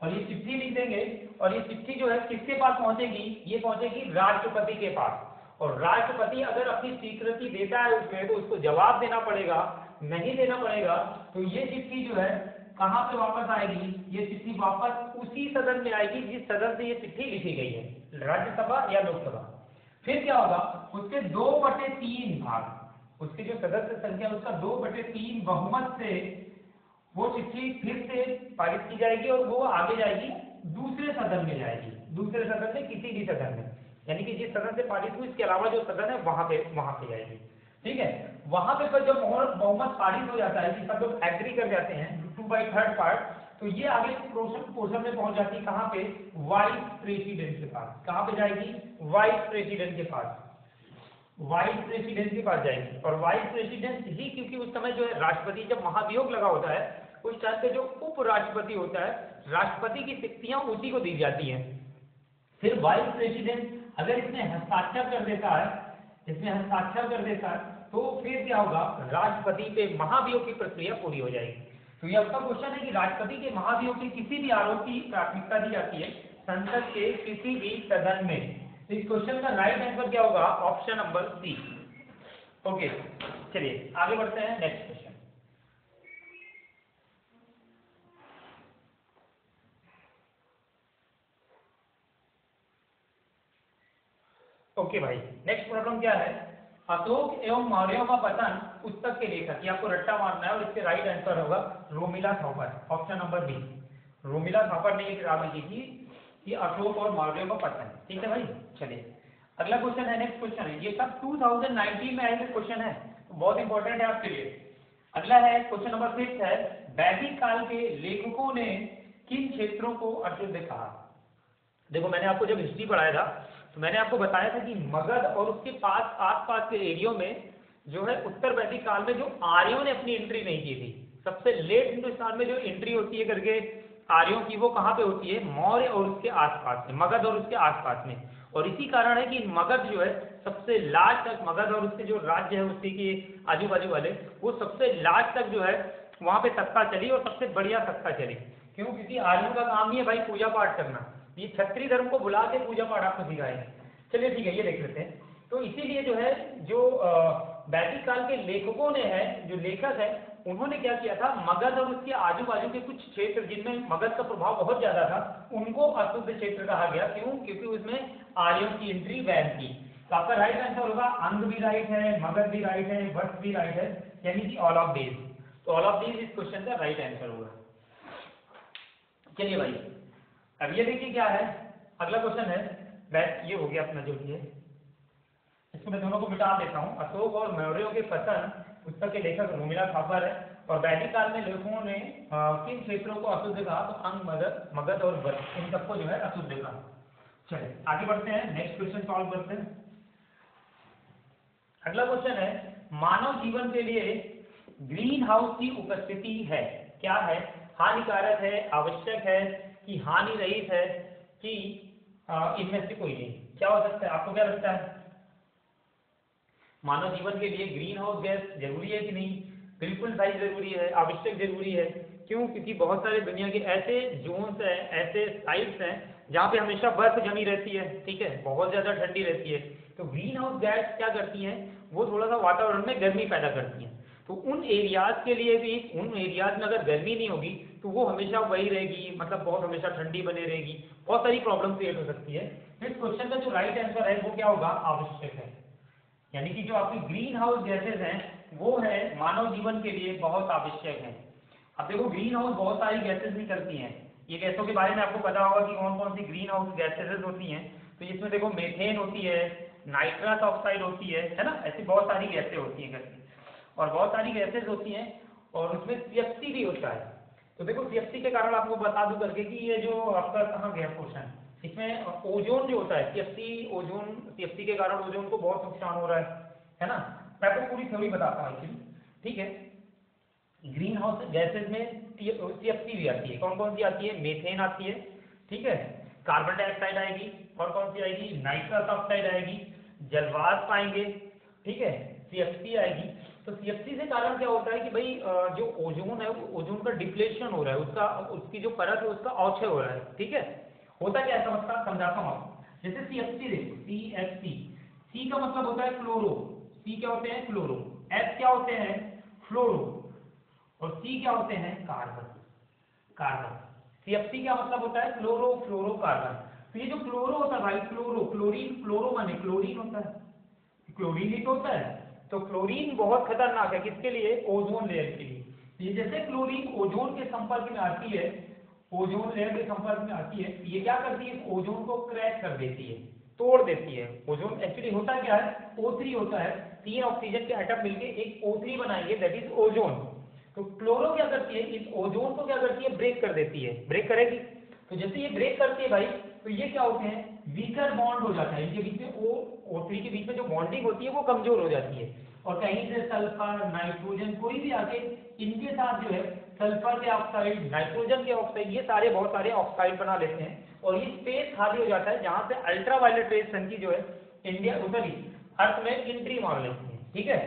और ये चिट्ठी लिख देंगे, और ये चिट्ठी जो है किसके पास पहुंचेगी, ये पहुंचेगी राष्ट्रपति के पास। और राष्ट्रपति अगर अपनी स्वीकृति देता है उसमें, तो उसको जवाब देना पड़ेगा, नहीं देना पड़ेगा तो ये चिट्ठी जो है कहां पे वापस आएगी, ये चिट्ठी वापस उसी सदन में आएगी जिस सदन से ये चिट्ठी लिखी गई है, राज्यसभा या लोकसभा। फिर क्या होगा, उसके 2/3 भाग, उसकी जो सदस्य संख्या उसका 2/3 बहुमत से वो चिट्ठी फिर से पारित की जाएगी, और वो आगे जाएगी दूसरे सदन में जाएगी, दूसरे सदन में, किसी भी सदन में, यानी कि जिस सदन से पारित हुई इसके अलावा जो सदन है वहां पे जाएगी, ठीक है। वहां पे पर जब बहुमत पारित हो जाता है कि सब लोग एग्री कर जाते हैं 2/3 पार्ट, तो ये आगे पोर्शन में पहुंच जाती है कहां पे, वाइस प्रेसिडेंट के पास। कहां पे जाएगी, वाइस प्रेसिडेंट के पास, वाइस प्रेसिडेंट के पास जाएगी। और वाइस प्रेसिडेंट ही, क्योंकि उस समय जो है राष्ट्रपति जब महाभियोग लगा होता है उस टाइम पे जो उपराष्ट्रपति होता है, राष्ट्रपति की शक्तियां उसी को दी जाती हैं। फिर वाइस प्रेसिडेंट अगर इसमें हस्ताक्षर कर देता है, तो फिर क्या होगा, राष्ट्रपति पे महाभियोग की प्रक्रिया पूरी हो जाएगी। तो ये आपका क्वेश्चन है कि राष्ट्रपति के महाभियोग के किसी भी आरोप की प्राथमिकता दी जाती है संसद के किसी भी सदन में। तो इस क्वेश्चन का राइट आंसर क्या होगा, ऑप्शन नंबर सी। ओके चलिए आगे बढ़ते हैं, नेक्स्ट क्वेश्चन। ओके भाई, नेक्स्ट प्रॉब्लम क्या है, अशोक एवं मौर्यों का पतन पुस्तक के लेखक, ये आपको रट्टा मारना है, और इसके राइट आंसर होगा Romila Thapar, option number B. Romila Thapar ने ये किताब लिखी थी कि अशोक और मौर्यों का पतन, ठीक है भाई। चलिए अगला क्वेश्चन है, नेक्स्ट क्वेश्चन है, ये सब 2019 में आए हुए क्वेश्चन है, तो बहुत इंपॉर्टेंट है आपके लिए। अगला है क्वेश्चन नंबर 6 है, वैदिक काल के लेखकों ने किन क्षेत्रों को अशुद्ध कहा। देखो मैंने आपको जब हिस्ट्री पढ़ाया था तो मैंने आपको बताया था कि मगध और उसके आसपास के एरियो में जो है उत्तर वैदिक काल में जो आर्यों ने अपनी एंट्री नहीं की थी, सबसे लेट हिंदुस्तान में जो एंट्री होती है करके आर्यों की, वो कहाँ पे होती है, मौर्य और उसके आसपास में, मगध और उसके आसपास में। और इसी कारण है कि मगध जो है सबसे लास्ट तक, मगध और उसके जो राज्य है उसी के आजू बाजू वाले, वो सबसे लास्ट तक जो है वहां पे सत्ता चली और सबसे बढ़िया सत्ता चली। क्यों? क्योंकि आर्यों का काम ही है भाई पूजा पाठ करना, ये क्षत्रिय धर्म को बुला के पूजा पाठ आपको सिखाएंगे। चलिए ठीक है, ये देख लेते हैं। तो इसीलिए जो है जो वैदिक काल के लेखकों ने है, जो लेखक है, उन्होंने क्या किया था, मगध और उसके आजू बाजू के कुछ क्षेत्र जिनमें मगध का प्रभाव बहुत ज्यादा था, उनको अशुद्ध क्षेत्र कहा गया। क्यों? क्योंकि उसमें आर्यों की एंट्री वैध थी। तो आपका राइट आंसर होगा अंग भी राइट है, मगध भी राइट है, वत्स भी राइट है, यानी कि ऑल ऑफ दीज। तो ऑल ऑफ दीज इस क्वेश्चन का राइट आंसर होगा। चलिए भाई, अब ये देखिए क्या है, अगला क्वेश्चन है, ये हो गया अपना जो भी है, इसको मैं दोनों को मिटा देता हूँ। अशोक और मौर्यों के पतन पुस्तक के लेखक रोमिला थापर है, और वैदिक काल में लेखकों ने किन क्षेत्रों को अशुद्ध कहा, तो अंग, मगध, मगध और वत्स, इन सबको जो है अशुद्ध कहा। चलिए आगे बढ़ते हैं, नेक्स्ट क्वेश्चन सॉल्व करते हैं। अगला क्वेश्चन है, मानव जीवन के लिए ग्रीन हाउस की उपस्थिति है, क्या है? हानिकारक है, आवश्यक है, कि हानि रहित है, कि इनमें से कोई नहीं? क्या हो सकता है, आपको क्या लगता है? मानव जीवन के लिए ग्रीन हाउस गैस जरूरी है कि नहीं? बिल्कुल भाई जरूरी है, आवश्यक जरूरी है। क्यों? क्योंकि बहुत सारे दुनिया के ऐसे जोन्स हैं, ऐसे साइट्स हैं जहाँ पे हमेशा बर्फ जमी रहती है, ठीक है, बहुत ज्यादा ठंडी रहती है। तो ग्रीन हाउस गैस क्या करती हैं, वो थोड़ा सा वातावरण में गर्मी पैदा करती हैं। तो उन एरियाज के लिए भी, उन एरियाज में अगर गर्मी नहीं होगी तो वो हमेशा वही रहेगी, मतलब बहुत हमेशा ठंडी बनी रहेगी, बहुत सारी प्रॉब्लम क्रिएट हो सकती है। तो इस क्वेश्चन का जो राइट आंसर है वो क्या होगा, आवश्यक है। यानी कि जो आपकी ग्रीन हाउस गैसेज हैं वो है मानव जीवन के लिए बहुत आवश्यक है। अब देखो ग्रीन हाउस बहुत सारी गैसेज निकलती हैं, ये गैसों के बारे में आपको पता होगा कि कौन कौन सी ग्रीन हाउस गैसेज होती हैं। तो इसमें देखो मेथेन होती है, नाइट्रस ऑक्साइड होती है ना, ऐसी बहुत सारी गैसें होती हैं और बहुत सारी गैसेज होती हैं, और उसमें सीएफसी भी होता है। तो देखो सीएफसी के कारण आपको बता दूं करके कि ये जो आपका कहाँ गया क्वेश्चन, इसमें ओजोन जो होता है, सीएफसी ओजोन, सीएफसी के कारण ओजोन को बहुत नुकसान हो रहा है ना। मैं आपको पूरी थ्योरी बताता हूँ एक्चुअली, ठीक है। ग्रीन हाउस गैसेज में सीएफसी भी आती है, कौन कौन सी आती है, मेथेन आती है, ठीक है, कार्बन डाइऑक्साइड आएगी, और कौन सी आएगी, नाइट्रस ऑक्साइड आएगी, जलवाष्प आएंगे, ठीक है, सीएफसी आएगी। तो सीएफसी से कारण क्या होता है कि भाई जो ओजोन है, ओजोन का डिप्लेशन हो रहा है, उसका, उसकी जो परत है उसका अवक्षय हो रहा है, ठीक है। होता क्या है समझाता हूँ आपको। जैसे सीएफसी देखो, सीएफसी, सी का मतलब होता है क्लोरो, सी क्या होते हैं, क्लोरो, एफ क्या होते हैं, फ्लोरो, और सी क्या होते हैं, कार्बन, कार्बन। सीएफसी क्या मतलब होता है, क्लोरो फ्लोरो कार्बन। तो ये जो क्लोरो होता है भाई, क्लोरो, क्लोरीन, फ्लोरो माने क्लोरीन होता है, क्लोरीन ही तो होता है। तो क्लोरीन बहुत खतरनाक है, किसके लिए, ओजोन लेयर के लिए। ये जैसे क्लोरीन ओजोन के संपर्क में आती है, ओजोन लेयर के संपर्क में आती है, ये क्या करती है, ओजोन को क्रैक कर देती है, तोड़ देती है। ओजोन एक्चुअली होता क्या है, O3 होता है, 3 ऑक्सीजन के एटम मिलके एक O3 बनाएंगे, दैट इज ओजोन। तो क्लोरो क्या करती है, इस ओजोन को क्या करती है, ब्रेक कर देती है, ब्रेक करेगी। तो जैसे ये ब्रेक करती है भाई, तो ये क्या होते हैं, वीकर बॉन्ड हो जाता है इनके बीच में, O3 के बीच में जो बॉन्डिंग होती है वो कमजोर हो जाती है, और कहीं से सल्फर, नाइट्रोजन कोई भी आके इनके साथ जो है सल्फर के ऑक्साइड, नाइट्रोजन के ऑक्साइड, ये सारे बहुत सारे ऑक्साइड बना लेते हैं, और ये स्पेस खाली हो जाता है जहां से अल्ट्रावायलेट रेज सन की जो है इंडिया उधर ही अर्थ में एंट्री मार लेती है, ठीक है।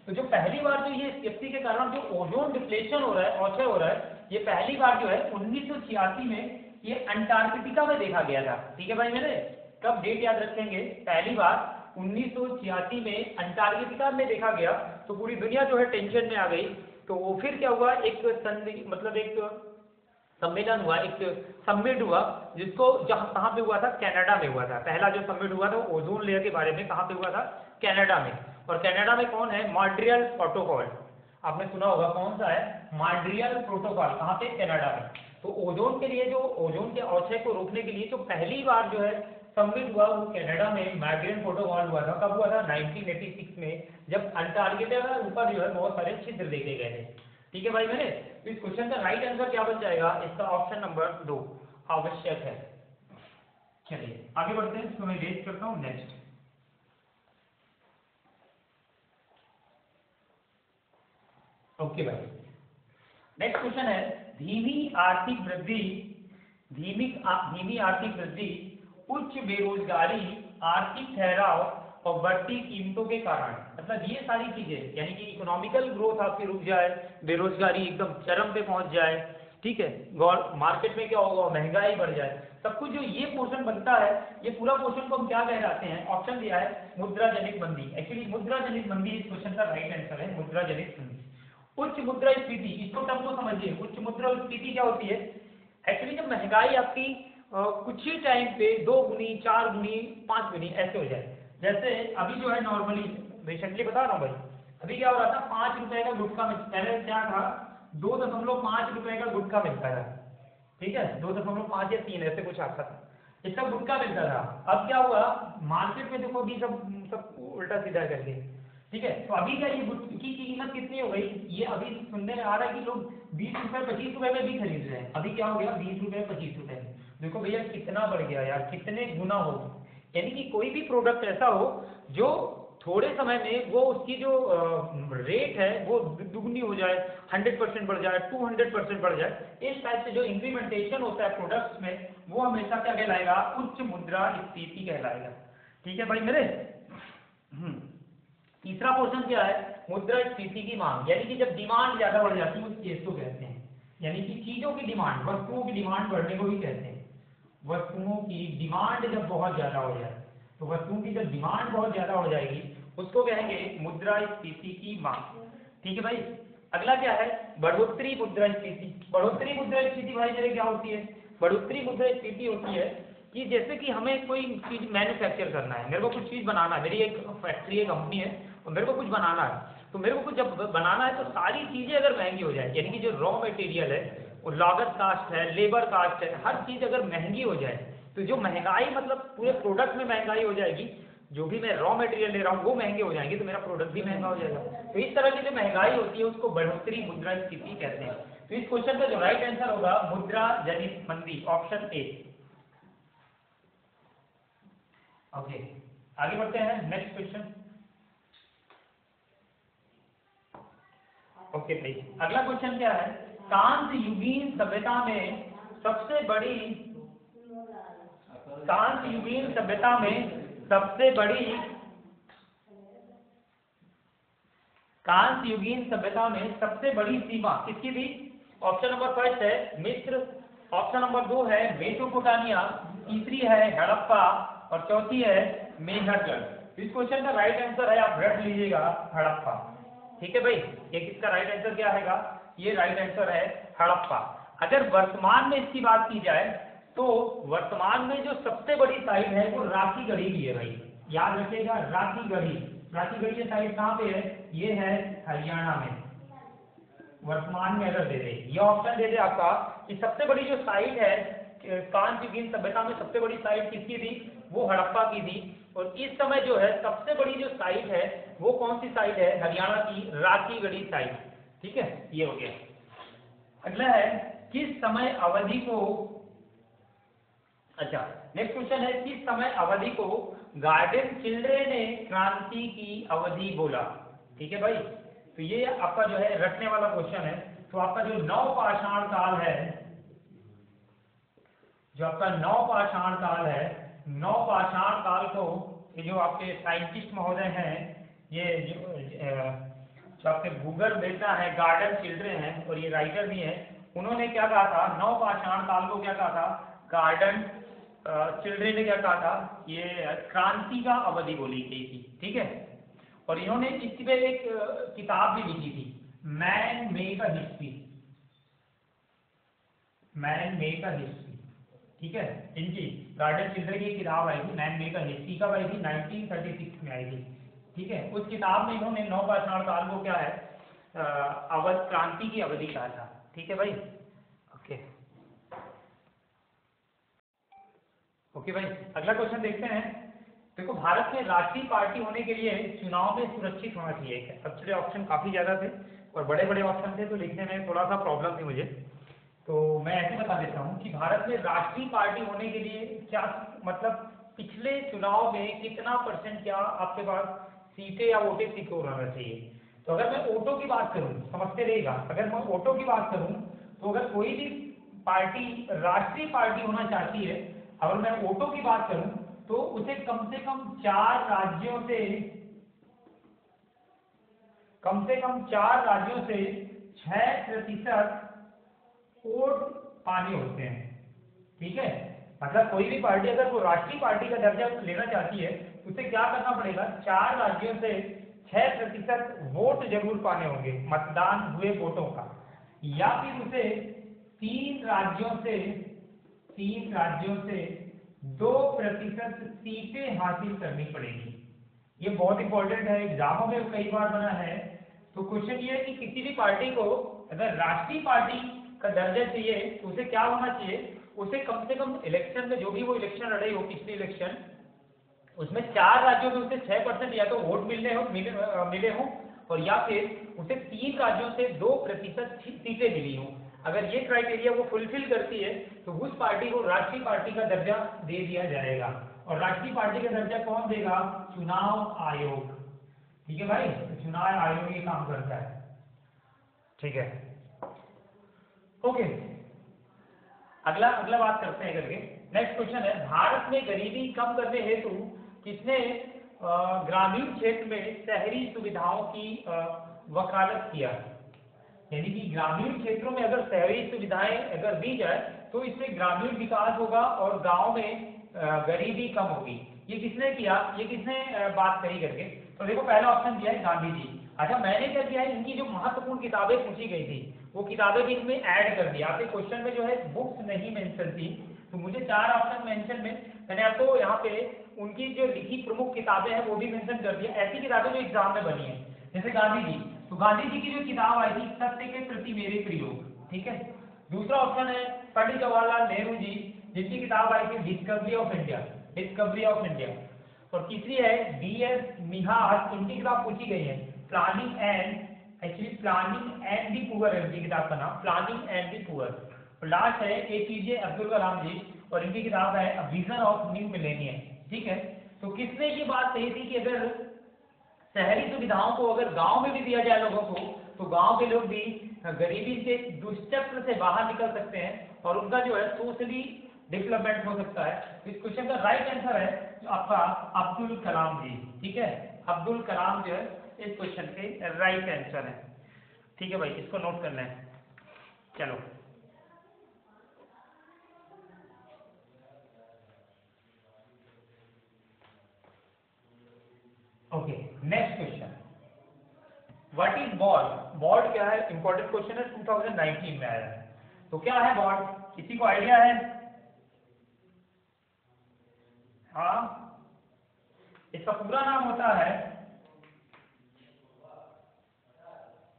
तो जो पहली बार जो ये सीएफसी के कारण जो ओजोन डिप्लेशन हो रहा है, अवक्षय हो रहा है, ये पहली बार जो है 1986 में ये अंटार्कटिका में देखा गया था, ठीक है भाई। मेरे कब डेट याद रखेंगे, पहली बार 1986 में अंटार्कटिका में देखा गया। तो पूरी दुनिया जो है टेंशन में आ गई। तो वो फिर क्या हुआ, एक मतलब एक सम्मेलन हुआ, एक समिट हुआ, जिसको जहाँ कहाँ पे हुआ था, कनाडा में हुआ था। पहला जो समिट हुआ था वो ओजोन लेयर के बारे में कहाँ पे हुआ था, कनाडा में। और कनाडा में कौन है, मॉन्ट्रियल प्रोटोकॉल, आपने सुना होगा, कौन सा है, मॉन्ट्रियल प्रोटोकॉल, कहाँ पे, कनाडा में। तो ओजोन के लिए, जो ओजोन के अवक्षय को रोकने के लिए जो पहली बार जो है समिट हुआ वो कनाडा में मॉन्ट्रियल प्रोटोकॉल हुआ था। कब हुआ था, 1986 में, जब अंटार्कटिका का ऊपर जो है बहुत सारे छिद्र देखे गए थे, ठीक है भाई। मेरे तो इस क्वेश्चन का राइट आंसर क्या बन जाएगा, इसका ऑप्शन नंबर 2 आवश्यक है। चलिए आगे बढ़ते हैं, इसको मैं रेज करता हूँ नेक्स्ट। ओके भाई, नेक्स्ट क्वेश्चन है धीमी आर्थिक वृद्धि, धीमी आर्थिक वृद्धि, उच्च बेरोजगारी, आर्थिक ठहराव और बढ़ती कीमतों के कारण, मतलब ये सारी चीजें, यानी कि इकोनॉमिकल ग्रोथ आपकी रुक जाए, बेरोजगारी एकदम चरम पे पहुंच जाए, ठीक है, मार्केट में क्या होगा, महंगाई बढ़ जाए, सब कुछ जो ये पोर्शन बनता है, ये पूरा पोर्शन को हम क्या कहलाते हैं, ऑप्शन दिया है मुद्रा जनित मंदी। एक्चुअली मुद्रा जनित मंदी इस क्वेश्चन का राइट आंसर है, मुद्रा जनित मंदी। उच्च मुद्रा स्फीति, इसको टर्म को समझिए, उच्च मुद्रा स्फीति क्या होती है, एक्चुअली जब महंगाई आपकी कुछ ही टाइम पे 2 गुनी, 4 गुनी, 5 गुनी ऐसे हो जाए, जैसे अभी जो है नॉर्मली रिसेंटली बता रहा हूँ भाई, अभी क्या हो रहा था, 5 रुपए का गुटखा में पहले क्या था, 2.5 रुपए का गुटखा मिलता था, ठीक है, 2.5 या 3 ऐसे कुछ आता था, इसका गुटखा मिलता था। अब क्या हुआ, मार्केट में देखो अभी सब उल्टा सीधा कर दिया, ठीक है, तो अभी क्या ये गुटखे की कीमत कितनी हो गई, ये अभी सुनने में आ रहा है कि लोग 20 रुपए 25 रुपए में भी खरीद रहे हैं, अभी क्या हो गया 20 रुपए 25 रुपए में, देखो भैया कितना बढ़ गया यार, कितने गुना हो, यानी कि कोई भी प्रोडक्ट ऐसा हो जो थोड़े समय में वो उसकी जो रेट है वो दुगनी हो जाए, 100% बढ़ जाए, 200% बढ़ जाए, इस टाइप से जो इंक्रीमेंटेशन होता है प्रोडक्ट्स में, वो हमेशा क्या कहलाएगा, उच्च मुद्रा स्फीति कहलाएगा, ठीक है भाई मेरे। तीसरा क्वेश्चन क्या है, मुद्रा स्फीति की मांग, यानी कि जब डिमांड ज्यादा बढ़ जाती है उस केस को कहते हैं, यानी कि चीजों की डिमांड, वस्तुओं की डिमांड बढ़ने को भी कहते हैं, वस्तुओं की डिमांड जब बहुत ज्यादा हो जाए, तो वस्तुओं की जब डिमांड बहुत ज्यादा हो जाएगी उसको कहेंगे मुद्रा स्फीति की मांग, ठीक है भाई। अगला क्या है, बढ़ोतरी मुद्रा स्फीति। बढ़ोतरी मुद्रा स्फीति भाई मेरे क्या होती है, बढ़ोतरी मुद्रा स्फीति होती है कि जैसे कि हमें कोई चीज मैन्युफैक्चर करना है, मेरे को कुछ चीज बनाना है, मेरी एक फैक्ट्री है, कंपनी है, और मेरे को कुछ बनाना है, तो मेरे को कुछ जब बनाना है तो सारी चीजें अगर महंगी हो जाए, यानी कि जो रॉ मटेरियल है, वो लागत कास्ट है, लेबर कास्ट है, हर चीज अगर महंगी हो जाए, तो जो महंगाई मतलब पूरे प्रोडक्ट में महंगाई हो जाएगी, जो भी मैं रॉ मटेरियल ले रहा हूँ वो महंगे हो जाएंगे, तो मेरा प्रोडक्ट भी महंगा हो जाएगा, तो इस तरह की जो महंगाई होती है उसको बढ़ोतरी मुद्रा स्फीति कहते हैं। तो इस क्वेश्चन का जो राइट आंसर होगा मुद्रा जनित मंदी, ऑप्शन ए। ओके, आगे बढ़ते हैं, नेक्स्ट क्वेश्चन। ओके भाई, अगला क्वेश्चन क्या है, कांस्य युगीन सभ्यता में सबसे बड़ी, कांस्य युगीन सभ्यता में सबसे बड़ी, कांस्य युगीन सभ्यता में सबसे बड़ी सीमा किसकी थी, ऑप्शन नंबर फर्स्ट है मिस्र, ऑप्शन नंबर 2 है मेसोपोटामिया, तीसरी है हड़प्पा और चौथी है मेहरगढ़। इस क्वेश्चन का राइट आंसर है, आप रट लीजिएगा, हड़प्पा, ठीक है भाई, ये किसका राइट आंसर क्या आएगा, ये राइट आंसर है हड़प्पा। अगर वर्तमान में इसकी बात की जाए तो वर्तमान में जो सबसे बड़ी साइट है वो राखीगढ़ी की है भाई, याद रखिएगा, राखीगढ़ी, राखीगढ़ी की साइट कहाँ पे है, ये है हरियाणा में। वर्तमान में अगर दे दे, ये ऑप्शन दे दे आपका कि सबसे बड़ी जो साइट है कांस्य युगीन सभ्यता में सबसे बड़ी साइट किसकी थी, वो हड़प्पा की थी, और इस समय जो है सबसे बड़ी जो साइट है वो कौन सी साइट है, हरियाणा की राखीगढ़ी साइट, ठीक है, ये हो गया। अगला है किस समय अवधि को, अच्छा नेक्स्ट क्वेश्चन है, किस समय अवधि को गार्डन चिल्ड्रे ने क्रांति की अवधि बोला, ठीक है भाई, तो ये आपका जो है रटने वाला क्वेश्चन है। तो आपका जो नवपाषाण काल है, जो आपका नवपाषाण काल है, नवपाषाण काल को ये जो आपके साइंटिस्ट महोदय हैं, ये जो आपके गूगल बेटा है, गार्डन चिल्ड्रन है और ये राइटर भी हैं, उन्होंने क्या कहा था, नवपाषाण काल को क्या कहा था, गार्डन चिल्ड्रन ने क्या कहा था, ये क्रांति का अवधि बोली गई थी, ठीक है, और इन्होंने इस पे एक किताब भी लिखी थी, man make a history, man make a history, ठीक है, इनकी गार्डन चिल्ड्रन की किताब आई थी, मैन मेक अ हिस्ट्री, कब आई थी, 1936 में आई थी, ठीक है। उस किताब में इन्होंने नवपाषाण काल को क्या है, अवध क्रांति की अवधि कहा था, ठीक है भाई। ओके ओके भाई, अगला क्वेश्चन देखते हैं। देखो, भारत में राष्ट्रीय पार्टी होने के लिए चुनाव में सुरक्षित होना चाहिए। एक्चुअली ऑप्शन काफी ज्यादा थे और बड़े बड़े ऑप्शन थे, तो लिखने में थोड़ा सा प्रॉब्लम थी मुझे, तो मैं ऐसे बता देता हूँ कि भारत में राष्ट्रीय पार्टी होने के लिए क्या, मतलब पिछले चुनाव में कितना % क्या आपके पास सीटें या वोटिंग सिक्योर होना चाहिए। तो अगर मैं ओटो की बात करूं, समझते रहेगा, अगर मैं ओटो की बात करूं तो अगर कोई भी पार्टी राष्ट्रीय पार्टी होना चाहती है, अगर मैं ओटो की बात करूं तो उसे कम से कम 4 राज्यों से 6% वोट पाने होते हैं। ठीक है, मतलब कोई भी पार्टी अगर वो राष्ट्रीय पार्टी का दर्जा लेना चाहती है तो उसे क्या करना पड़ेगा, 4 राज्यों से 6% वोट जरूर पाने होंगे, मतदान हुए वोटों का, या फिर उसे 3 राज्यों से 2% सीटें हासिल करनी पड़ेगी। ये बहुत इंपॉर्टेंट है, एग्जामों में कई बार बना है। तो क्वेश्चन ये है कि किसी भी पार्टी को अगर राष्ट्रीय पार्टी का दर्जा चाहिए तो उसे क्या होना चाहिए, उसे कम से कम इलेक्शन में जो भी वो इलेक्शन लड़े हो, पिछले इलेक्शन, उसमें 4 राज्यों में उसे 6% या तो वोट मिले हो और या फिर उसे 3 राज्यों से 2% सीटें मिली हो। अगर ये क्राइटेरिया वो फुलफिल करती है तो उस पार्टी को राष्ट्रीय पार्टी का दर्जा दे दिया जाएगा। और राष्ट्रीय पार्टी का दर्जा कौन देगा, चुनाव आयोग। ठीक है भाई, तो चुनाव आयोग ये काम करता है। ठीक है, ओके, अगला बात करते हैं करके। नेक्स्ट क्वेश्चन है, भारत में गरीबी कम करने हेतु किसने ग्रामीण क्षेत्र में शहरी सुविधाओं की वकालत किया। यानी कि ग्रामीण क्षेत्रों में अगर शहरी सुविधाएं अगर दी जाए तो इससे ग्रामीण विकास होगा और गांव में गरीबी कम होगी। ये किसने किया, ये किसने बात कही करके, तो देखो पहला ऑप्शन दिया है गांधी जी। अच्छा, मैंने क्या किया है, इनकी जो महत्वपूर्ण किताबें पूछी गई थी वो किताबें भी इनमें ऐड कर दी। आपके क्वेश्चन में जो है बुक्स नहीं मेंशन थी, तो मुझे 4 ऑप्शन मेंशन में मैंने आपको यहाँ पे उनकी जो लिखी प्रमुख किताबें हैं वो भी मेंशन कर दिया। ऐसी किताबें जो एग्जाम में बनी है, जैसे गांधी जी, तो गांधी जी की जो किताब आई थी सत्य के प्रति मेरे प्रयोग। ठीक है, दूसरा ऑप्शन है पंडित जवाहरलाल नेहरू जी, जिनकी किताब आई थी डिस्कवरी ऑफ इंडिया। और तीसरी है DS मिहास, इनकी किताब पूछी गई है प्लानिंग एंड दी पुअर है इनकी किताब का नाम, प्लानिंग एंड दी पुअर। और लास्ट है APJ अब्दुल कलाम जी, और इनकी किताब है विजन ऑफ न्यू मिलेनियम। ठीक है, तो किसने ये बात कही थी कि अगर शहरी सुविधाओं को अगर गांव में भी दिया जाए लोगों को, तो गांव के लोग भी गरीबी के दुष्चक्र से बाहर निकल सकते हैं और उनका जो है सोशली डेवलपमेंट हो सकता है। इस क्वेश्चन का राइट आंसर है आपका अब्दुल कलाम जी। ठीक है, अब्दुल कलाम जो है इस क्वेश्चन के राइट आंसर है। ठीक है भाई, इसको नोट करना है। चलो, okay, next question, what is board. Board क्या है, इंपॉर्टेंट क्वेश्चन है, 2019 में आया है। तो क्या है बॉर्ड, किसी को आइडिया है? हाँ, इसका पूरा नाम होता है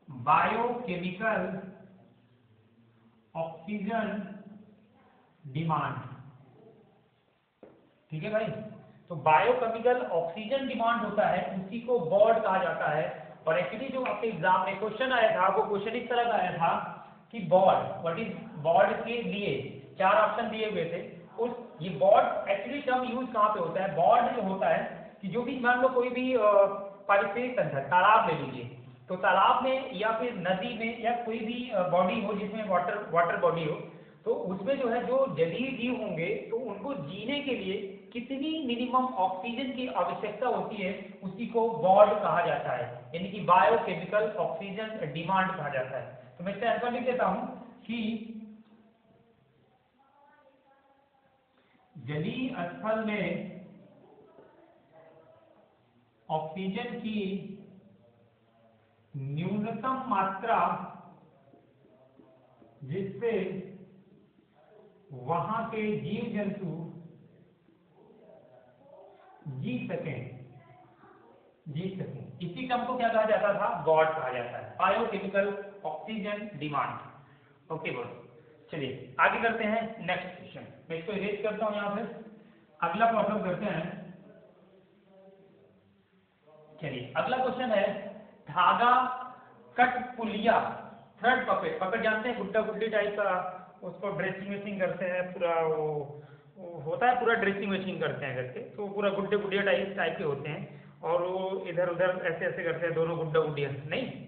बायोकेमिकल ऑक्सीजन डिमांड। ठीक है भाई, तो बायोकेमिकल ऑक्सीजन डिमांड होता है, उसी को बॉर्ड कहा जाता है। और एक्चुअली जो आपके एग्जाम में क्वेश्चन आया था वो क्वेश्चन इस तरह का आया था कि बॉर्ड, व्हाट इज बॉर्ड के लिए 4 ऑप्शन दिए हुए थे। उस ये बॉर्ड एक्चुअली टर्म यूज कहाँ पे होता है, बॉर्ड जो होता है कि जो भी मान लो कोई भी पारिस्थितिक तंत्र, तालाब ले लीजिए, तो तालाब में या फिर नदी में या कोई भी बॉडी हो जिसमें वाटर बॉडी हो, तो उसमें जो है जो जलीय जीव होंगे तो उनको जीने के लिए कितनी मिनिमम ऑक्सीजन की आवश्यकता होती है, उसी को बॉर्ड कहा जाता है, यानी कि बायोकेमिकल ऑक्सीजन डिमांड कहा जाता है। तो मैं इसका आंसर लिख देता हूं कि जलीय स्थल में ऑक्सीजन की न्यूनतम मात्रा जिससे वहां के जीव जंतु जी सकें, इसी टर्म को क्या कहा जाता था, बॉर्ड कहा जाता है, biochemical oxygen demand. Okay boss, चलिए आगे करते हैं नेक्स्ट क्वेश्चन। मैं इसको इरेज करता हूं यहाँ पे, अगला प्रॉब्लम करते हैं। चलिए अगला क्वेश्चन है, धागा कठपुलिया थ्रेड पकड़ जानते हैं, गुड्डा गुड्डी टाइप का, उसको ड्रेसिंग वेसिंग करते हैं, पूरा वो होता है, पूरा ड्रेसिंग वेसिंग करते हैं करके, तो पूरा गुड्डे गुड्डिया टाइप के होते हैं। और वो इधर उधर ऐसे ऐसे करते हैं दोनों गुड्डा गुडिया, नहीं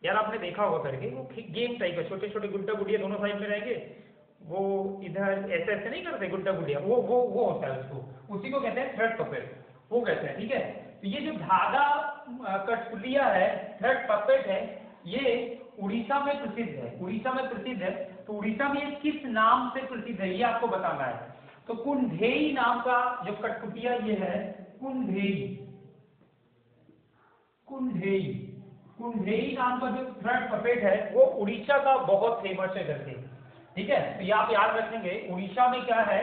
यार आपने देखा होगा करके, वो गेम टाइप है, छोटे छोटे गुड्डा गुडिया दोनों साइड में रहेंगे, वो इधर ऐसे ऐसे नहीं करते गुड्डा गुडिया, वो होता है उसको, उसी को कहते हैं थ्रेड पपेट, वो कहते हैं। ठीक है, तो ये जो धागा कठपुतलिया है, थ्रेड पपेट है, ये उड़ीसा में प्रसिद्ध है, उड़ीसा में प्रसिद्ध है। तो उड़ीसा में ये किस नाम से प्रसिद्ध है ये आपको बताना है। तो कुंढेई नाम का जो कठपुतलिया ये है, कुंढेई, कुंढेई, कुंढेई नाम का जो थ्रेड पपेट है वो उड़ीसा का बहुत फेमस है करके। ठीक है, तो ये आप याद रखेंगे, उड़ीसा में क्या है,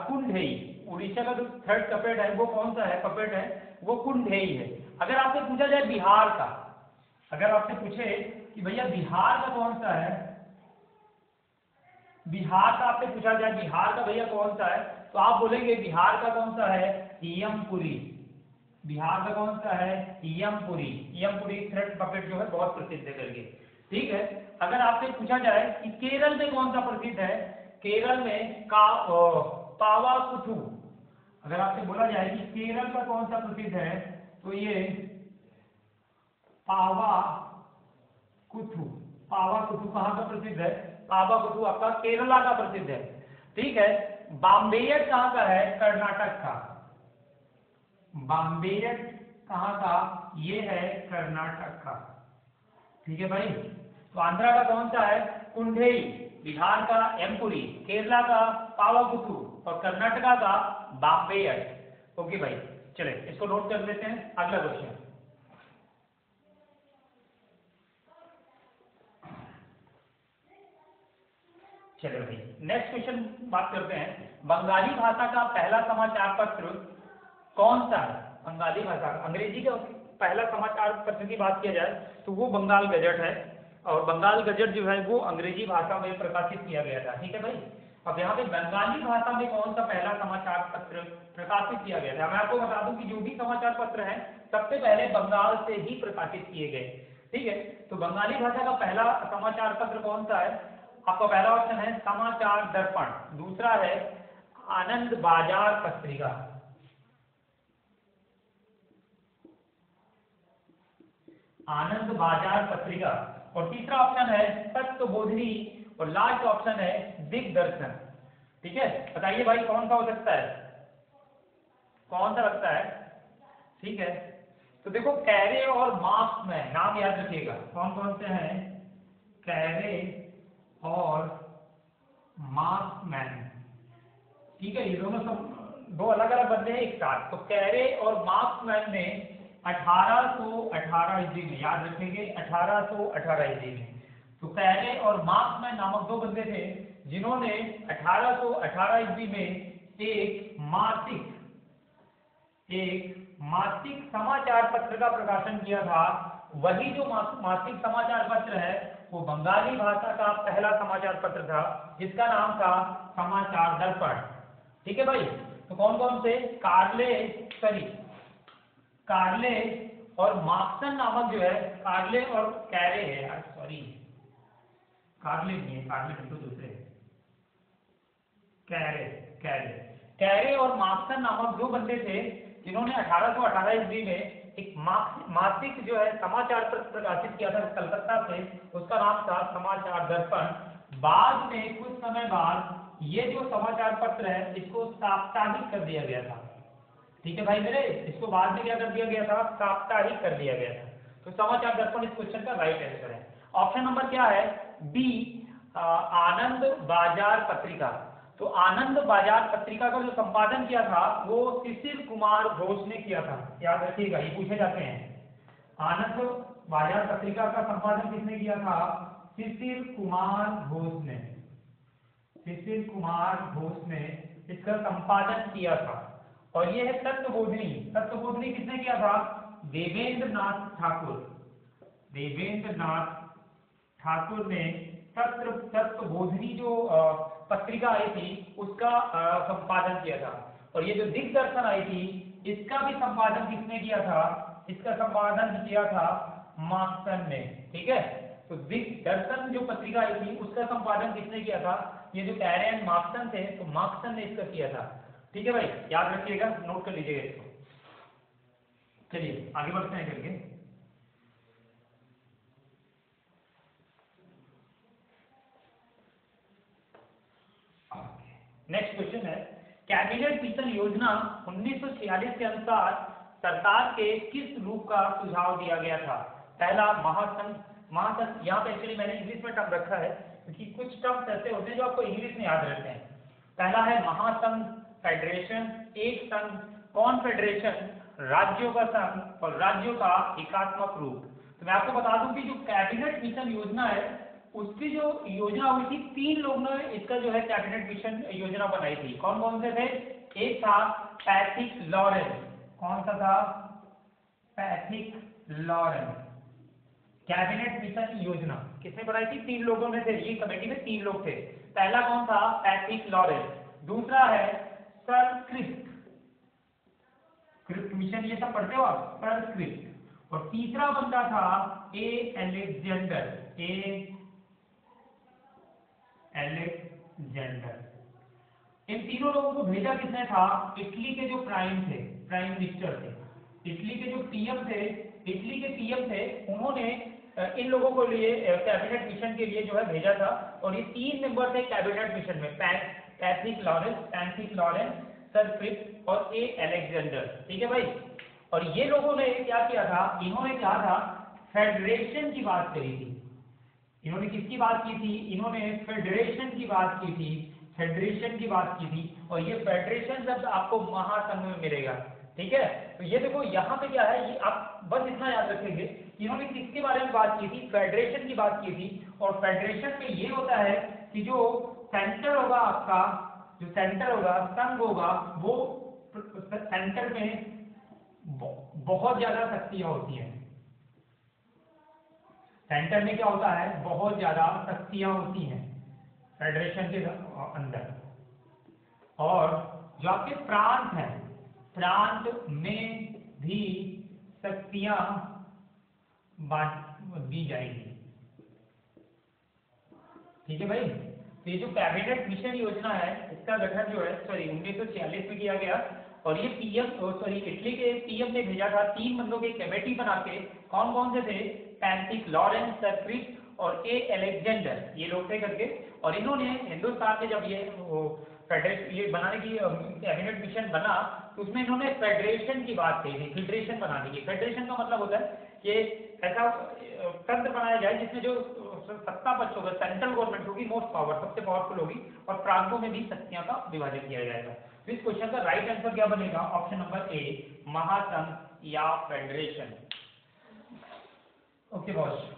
कुंढेई, उड़ीसा का जो थ्रेड पपेट है वो कौन सा है, पपेट है वो कुंढेई है। अगर आपसे पूछा जाए बिहार का, अगर आपसे पूछे कि भैया बिहार का कौन सा है, बिहार का आपसे पूछा जाए बिहार का भैया कौन सा है, तो आप बोलेंगे बिहार का कौन सा है, इयमपुरी, बिहार का कौन सा है, इयमपुरी, इयमपुरी थ्रेड पपेट जो है बहुत प्रसिद्ध है करके। ठीक है, अगर आपसे पूछा जाए कि केरल में कौन सा प्रसिद्ध है, केरल में पावाकुथु, अगर आपसे बोला जाए कि केरल का कौन सा प्रसिद्ध है, तो ये पावाकुथु, पावाकुथु कहाँ का प्रसिद्ध है, पावाकुथु आपका केरला का प्रसिद्ध है। ठीक है, बाम्बेयट कहाँ का है, कर्नाटक का, बाम्बेयट कहाँ का, ये है कर्नाटक का। ठीक है भाई, तो आंध्रा का कौन सा है, कुंढेई, बिहार का एमपुरी, केरला का पावाकुथु और कर्नाटका का बाम्बेयट। ओके भाई, चले इसको नोट कर लेते हैं। अगला क्वेश्चन, चलो भाई नेक्स्ट क्वेश्चन बात करते हैं। बंगाली भाषा का पहला समाचार पत्र कौन सा है, बंगाली भाषा, अंग्रेजी का पहला समाचार पत्र की बात किया जाए तो वो बंगाल गजट है, और बंगाल गजट जो है वो अंग्रेजी भाषा में प्रकाशित किया गया था। ठीक है भाई, अब यहाँ पे बंगाली भाषा में कौन सा पहला समाचार पत्र प्रकाशित किया गया था, मैं आपको बता दूं कि जो भी समाचार पत्र हैं सबसे पहले बंगाल से ही प्रकाशित किए गए। ठीक है, तो बंगाली भाषा का पहला समाचार पत्र कौन सा है, आपका पहला ऑप्शन है समाचार दर्पण, दूसरा है आनंद बाजार पत्रिका, आनंद बाजार पत्रिका, और तीसरा ऑप्शन है तत्वबोधिनी, और लास्ट ऑप्शन है दिग्दर्शन। ठीक है, बताइए भाई कौन सा हो सकता है, कौन सा लगता है। ठीक है, तो देखो कैरे और मार्क्स में नाम याद रखिएगा, कौन कौन से हैं, कैरे और मार्क्समैन। ठीक है, ये दोनों सब दो अलग अलग बंदे हैं एक साथ। तो कैरे और मार्क्समैन ने 1818 ईस्वी में, याद रखेंगे 1818 ईस्वी में, तो कैरे और मार्क्समैन नामक दो बंदे थे जिन्होंने 1818 ईस्वी में एक मासिक समाचार पत्र का प्रकाशन किया था। वही जो मासिक समाचार पत्र है वो बंगाली भाषा का पहला समाचार पत्र था जिसका नाम था समाचार दर्पण। ठीक है भाई, तो कौन कौन से, कार्ले और मार्क्सन नामक जो है, कार्ले और कैरे है यार, सॉरी कार्ले नहीं है, कार्ले तो दूसरे, कैरे कैरे कैरे और मार्क्सन नामक दो बंदे थे जिन्होंने 1818 ईस्वी में एक मासिक जो है समाचार पत्र प्रकाशित किया था कलकत्ता से, उसका नाम था समाचार दर्पण। बाद में कुछ समय बाद ये जो समाचार पत्र है इसको साप्ताहिक कर दिया गया था। ठीक है भाई मेरे, इसको बाद में क्या कर दिया गया था, साप्ताहिक कर दिया गया था। तो समाचार दर्पण इस क्वेश्चन का राइट आंसर है। ऑप्शन नंबर क्या है, बी, आनंद बाजार पत्रिका। तो आनंद बाजार पत्रिका का जो संपादन किया था वो शिशिर कुमार घोष ने किया था, याद रखिएगा ये पूछे जाते हैं। आनंद बाजार पत्रिका का संपादन किसने किया था, शिशिर कुमार घोष ने, शिशिर कुमार घोष ने इसका संपादन किया था। और ये है तत्वबोधिनी, तत्वबोधिनी किसने किया था, देवेंद्र नाथ ठाकुर, देवेंद्र नाथ ठाकुर ने तत्वबोधिनी जो पत्रिका आई थी उसका संपादन किया था। और ये जो दिग्दर्शन आई थी इसका भी संपादन किसने किया था, इसका संपादन किया था मार्क्सन ने। ठीक है, तो दिग्दर्शन जो पत्रिका आई थी उसका संपादन किसने किया था, ये जो कैरे एंड मार्क्सन थे तो मार्क्सन ने इसका किया था। ठीक है भाई, याद रखिएगा, नोट कर लीजिएगा इसको। चलिए आगे बढ़ते हैं करके। नेक्स्ट क्वेश्चन है, कैबिनेट मिशन योजना 1946 के अनुसार सरकार के किस रूप का सुझाव दिया गया था? पहला महासंघ। महासंघ यहाँ पे एक्चुअली मैंने इंग्लिश में टर्म रखा है क्योंकि कुछ टर्म्स ऐसे होते हैं जो आपको इंग्लिश में याद रहते हैं। पहला है महासंघ, फेडरेशन, एक संघ, कॉन्फेडरेशन, राज्यों का संघ और राज्यों का एकात्मक रूप। तो मैं आपको बता दूं कि जो कैबिनेट मिशन योजना है उसकी जो योजना हुई थी, 3 लोगों ने इसका जो है कैबिनेट मिशन योजना बनाई थी। कौन कौन से थे? एक था पैट्रिक लॉरेंस। कौन सा था? Patrick Lawrence. कैबिनेट मिशन योजना किसने बनाई थी? 3 लोगों में थे, ये कमेटी में 3 लोग थे। पहला कौन था? Patrick Lawrence. दूसरा है सर क्रिप्ट। क्रिप्ट मिशन ये सब पढ़ते हो आप, सर क्रिप्ट। और तीसरा बंदा था ए अलेक्जेंडर। इन तीनों लोगों को भेजा किसने था? इटली के जो प्राइम मिनिस्टर थे, इटली के जो पीएम थे, उन्होंने इन लोगों को लिए कैबिनेट मिशन के लिए जो है भेजा था। और ये 3 मेंबर थे कैबिनेट मिशन में, पैट्रिक लॉरेंस, सर क्रिप्ट और ए अलेक्जेंडर। ठीक है भाई। और ये लोगों ने क्या किया था? इन्होंने क्या था? फेडरेशन की बात करी थी। इन्होंने किसकी बात की थी? इन्होंने फेडरेशन की बात की थी। और ये फेडरेशन शब्द आपको महासंघ में मिलेगा। ठीक है। तो ये देखो यहाँ पे क्या है, ये आप बस इतना याद रखेंगे, इन्होंने किसके बारे में बात की थी? फेडरेशन की बात की थी। और फेडरेशन में ये होता है कि जो सेंटर होगा आपका, जो सेंटर होगा, संघ होगा, वो सेंटर में बहुत ज्यादा शक्तियां होती हैं। सेंटर में क्या होता है? बहुत ज्यादा शक्तियां होती हैं फेडरेशन के अंदर। और जो आपके प्रांत हैं, प्रांत में भी शक्तियां दी जाएगी। ठीक है भाई। तो ये जो कैबिनेट मिशन योजना है, इसका गठन जो है 1946 में किया गया। और ये इटली के पीएम ने भेजा था 3 बंदों की कमेटी बना के। कौन कौन से थे? पैट्रिक लॉरेंस, सर क्रिप्ट और ए अलेक्जेंडर, ये लोग थे करके। और इन्होंने हिंदुस्तान में जब ये बनाने की कैबिनेट मिशन बना, तो उसमें इन्होंने फेडरेशन की बात कही थी, फेडरेशन बनाने की। फेडरेशन का मतलब होता है कि ऐसा तंत्र बनाया जाए जिसमें जो सत्ता पक्ष होगा, सेंट्रल गवर्नमेंट होगी, मोस्ट पावर, सबसे पावरफुल होगी, और प्रांतों में भी शक्तियां का विभाजन किया जाएगा। तो इस क्वेश्चन का राइट आंसर क्या बनेगा? ऑप्शन नंबर ए, महासंघ या फेडरेशन। ओके बॉस,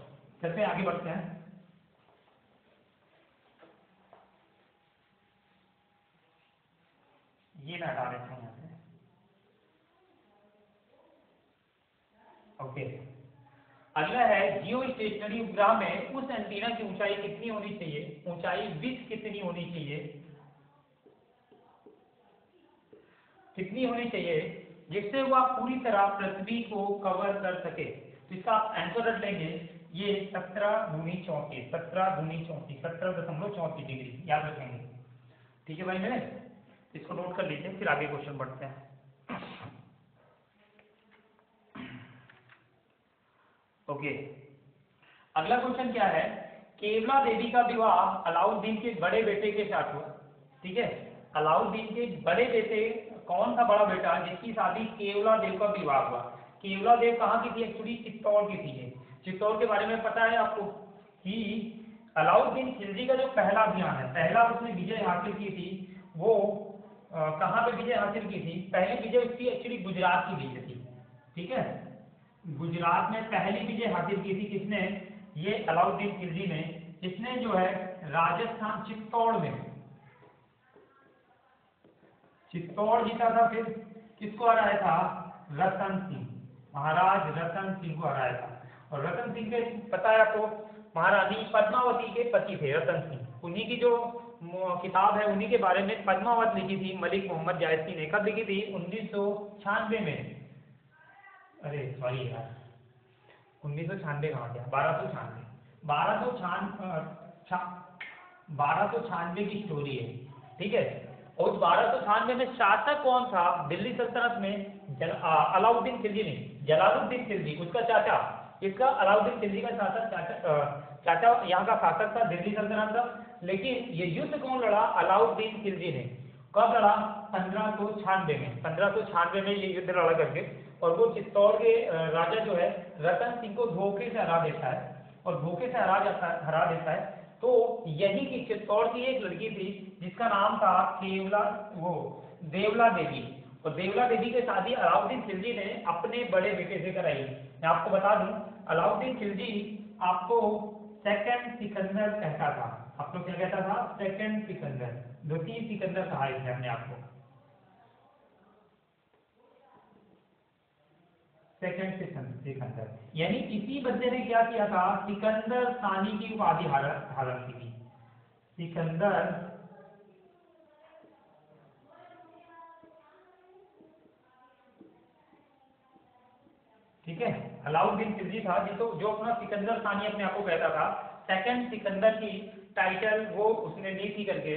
चलते आगे बढ़ते हैं। ये मैं हटा देता हूं यहाँ से। ओके, अगला है जियो स्टेशनरी उपग्रह में उस एंटीना की ऊंचाई कितनी होनी चाहिए? ऊंचाई विड्थ कितनी होनी चाहिए? कितनी होनी चाहिए जिससे वह पूरी तरह पृथ्वी को कवर कर सके? तो इसका आप आंसर रख लेंगे, ये 17 दूनी 34, 17.34 डिग्री याद रखेंगे। ठीक है भाई मेरे, इसको नोट कर लीजिए, फिर आगे क्वेश्चन बढ़ते हैं। ओके, अगला क्वेश्चन क्या है? केवला देवी का विवाह अलाउद्दीन के बड़े बेटे के साथ हुआ। ठीक है, अलाउद्दीन के बड़े बेटे, कौन सा बड़ा बेटा जिसकी शादी केवला देव का विवाह हुआ? केवला देव कहाँ की थी? एक्चुअली चित्तौड़ की थी। चित्तौड़ के बारे में पता है आपको कि अलाउद्दीन खिलजी का जो पहला अभियान है, पहला उसने विजय हासिल की थी, वो कहाँ पे विजय हासिल की थी? पहली विजय उसकी एक्चुअली गुजरात की विजय थी। ठीक है, गुजरात में पहली विजय हासिल की थी किसने? ये अलाउद्दीन खिलजी ने। इसने जो है राजस्थान चित्तौड़ में चित्तौड़ जीता था। फिर किसको हराया था? रतन सिंह, महाराज रतन सिंह को हराया था। और रतन सिंह के पता है आपको, महारानी पद्मावती के पति थे रतन सिंह। उन्हीं की जो किताब है, उन्हीं के बारे में पद्मावत लिखी थी मलिक मोहम्मद जायसी ने। कब लिखी थी? 1996 में। अरे सॉरी यार, 1996 कहाँ गया? 1296 की स्टोरी है। ठीक है, और उस 1296 में शासक कौन था दिल्ली सल्तनत में? अलाउद्दीन खिलजी नहीं, जलालुद्दीन खिलजी, उसका चाचा। इसका अलाउद्दीन खिलजी का चाचा यहाँ का शासक था, दिल्ली सल्तनत का। लेकिन ये युद्ध कौन लड़ा? अलाउद्दीन खिलजी ने। कब लड़ा? 1596 में। 1596 में ये युद्ध लड़ा करके, और वो चित्तौड़ के राजा जो है रतन सिंह को धोखे से हरा देता है, और धोखे से हरा देता है। तो यही की चित्तौड़ की एक लड़की थी जिसका नाम था देवला देवी, और देवला देवी की शादी अलाउद्दीन खिलजी ने अपने बड़े बेटे से कराई। मैं आपको बता दूं, अलाउद्दीन खिलजी आपको सेकंड सिकंदर कहता था। आपको क्या कहता था? सेकंड सिकंदर, द्वितीय सिकंदर कहा इसने अपने आप को, सेकंड सिकंदर। यानी इसी बंदे ने क्या किया था? सिकंदर सानी की उपाधि धारण की थी। सिकंदर ठीक है, अलाउद्दीन खिलजी था जो अपना सिकंदर सानी अपने आप को कहता था। सेकंड सिकंदर की टाइटल वो उसने ली थी करके,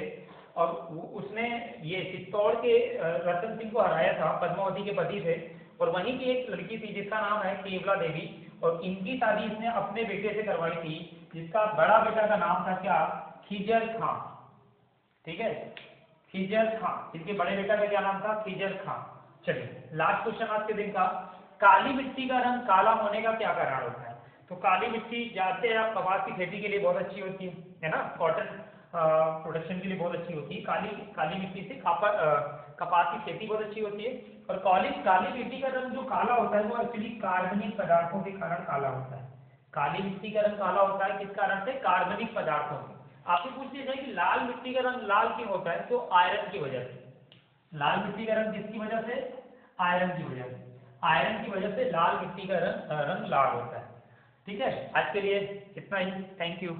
और उसने ये चित्तौड़ के रतन सिंह को हराया था, पद्मावती के पति थे। और वहीं की एक लड़की थी जिसका नाम है केवला देवी, और इनकी शादी इसने अपने बेटे से करवाई थी, जिसका बड़ा बेटा का नाम था क्या? खिजर खां। ठीक है, खिजर खां। इनके बड़े बेटा का क्या नाम था? खिजर खां। चलिए लास्ट क्वेश्चन आज के दिन का, काली मिट्टी का रंग काला होने का क्या कारण होता है? तो काली मिट्टी जानते हैं आप, कपास की खेती के लिए बहुत अच्छी होती है ना, कॉटन प्रोडक्शन के लिए बहुत अच्छी होती है। काली मिट्टी से कपास की खेती बहुत अच्छी होती है। और काली मिट्टी का रंग जो काला होता है वो एक्चुअली कार्बनिक पदार्थों के कारण काला होता है। काली मिट्टी का रंग काला होता है किस कारण से? कार्बनिक पदार्थों से। आपसे पूछ लिया जाए कि लाल मिट्टी का रंग लाल क्यों होता है? तो आयरन की वजह से। लाल मिट्टी का रंग किसकी वजह से? आयरन की वजह से। आयरन की वजह से लाल मिट्टी का रंग लाल होता है। ठीक है, आज के लिए इतना ही। Thank you.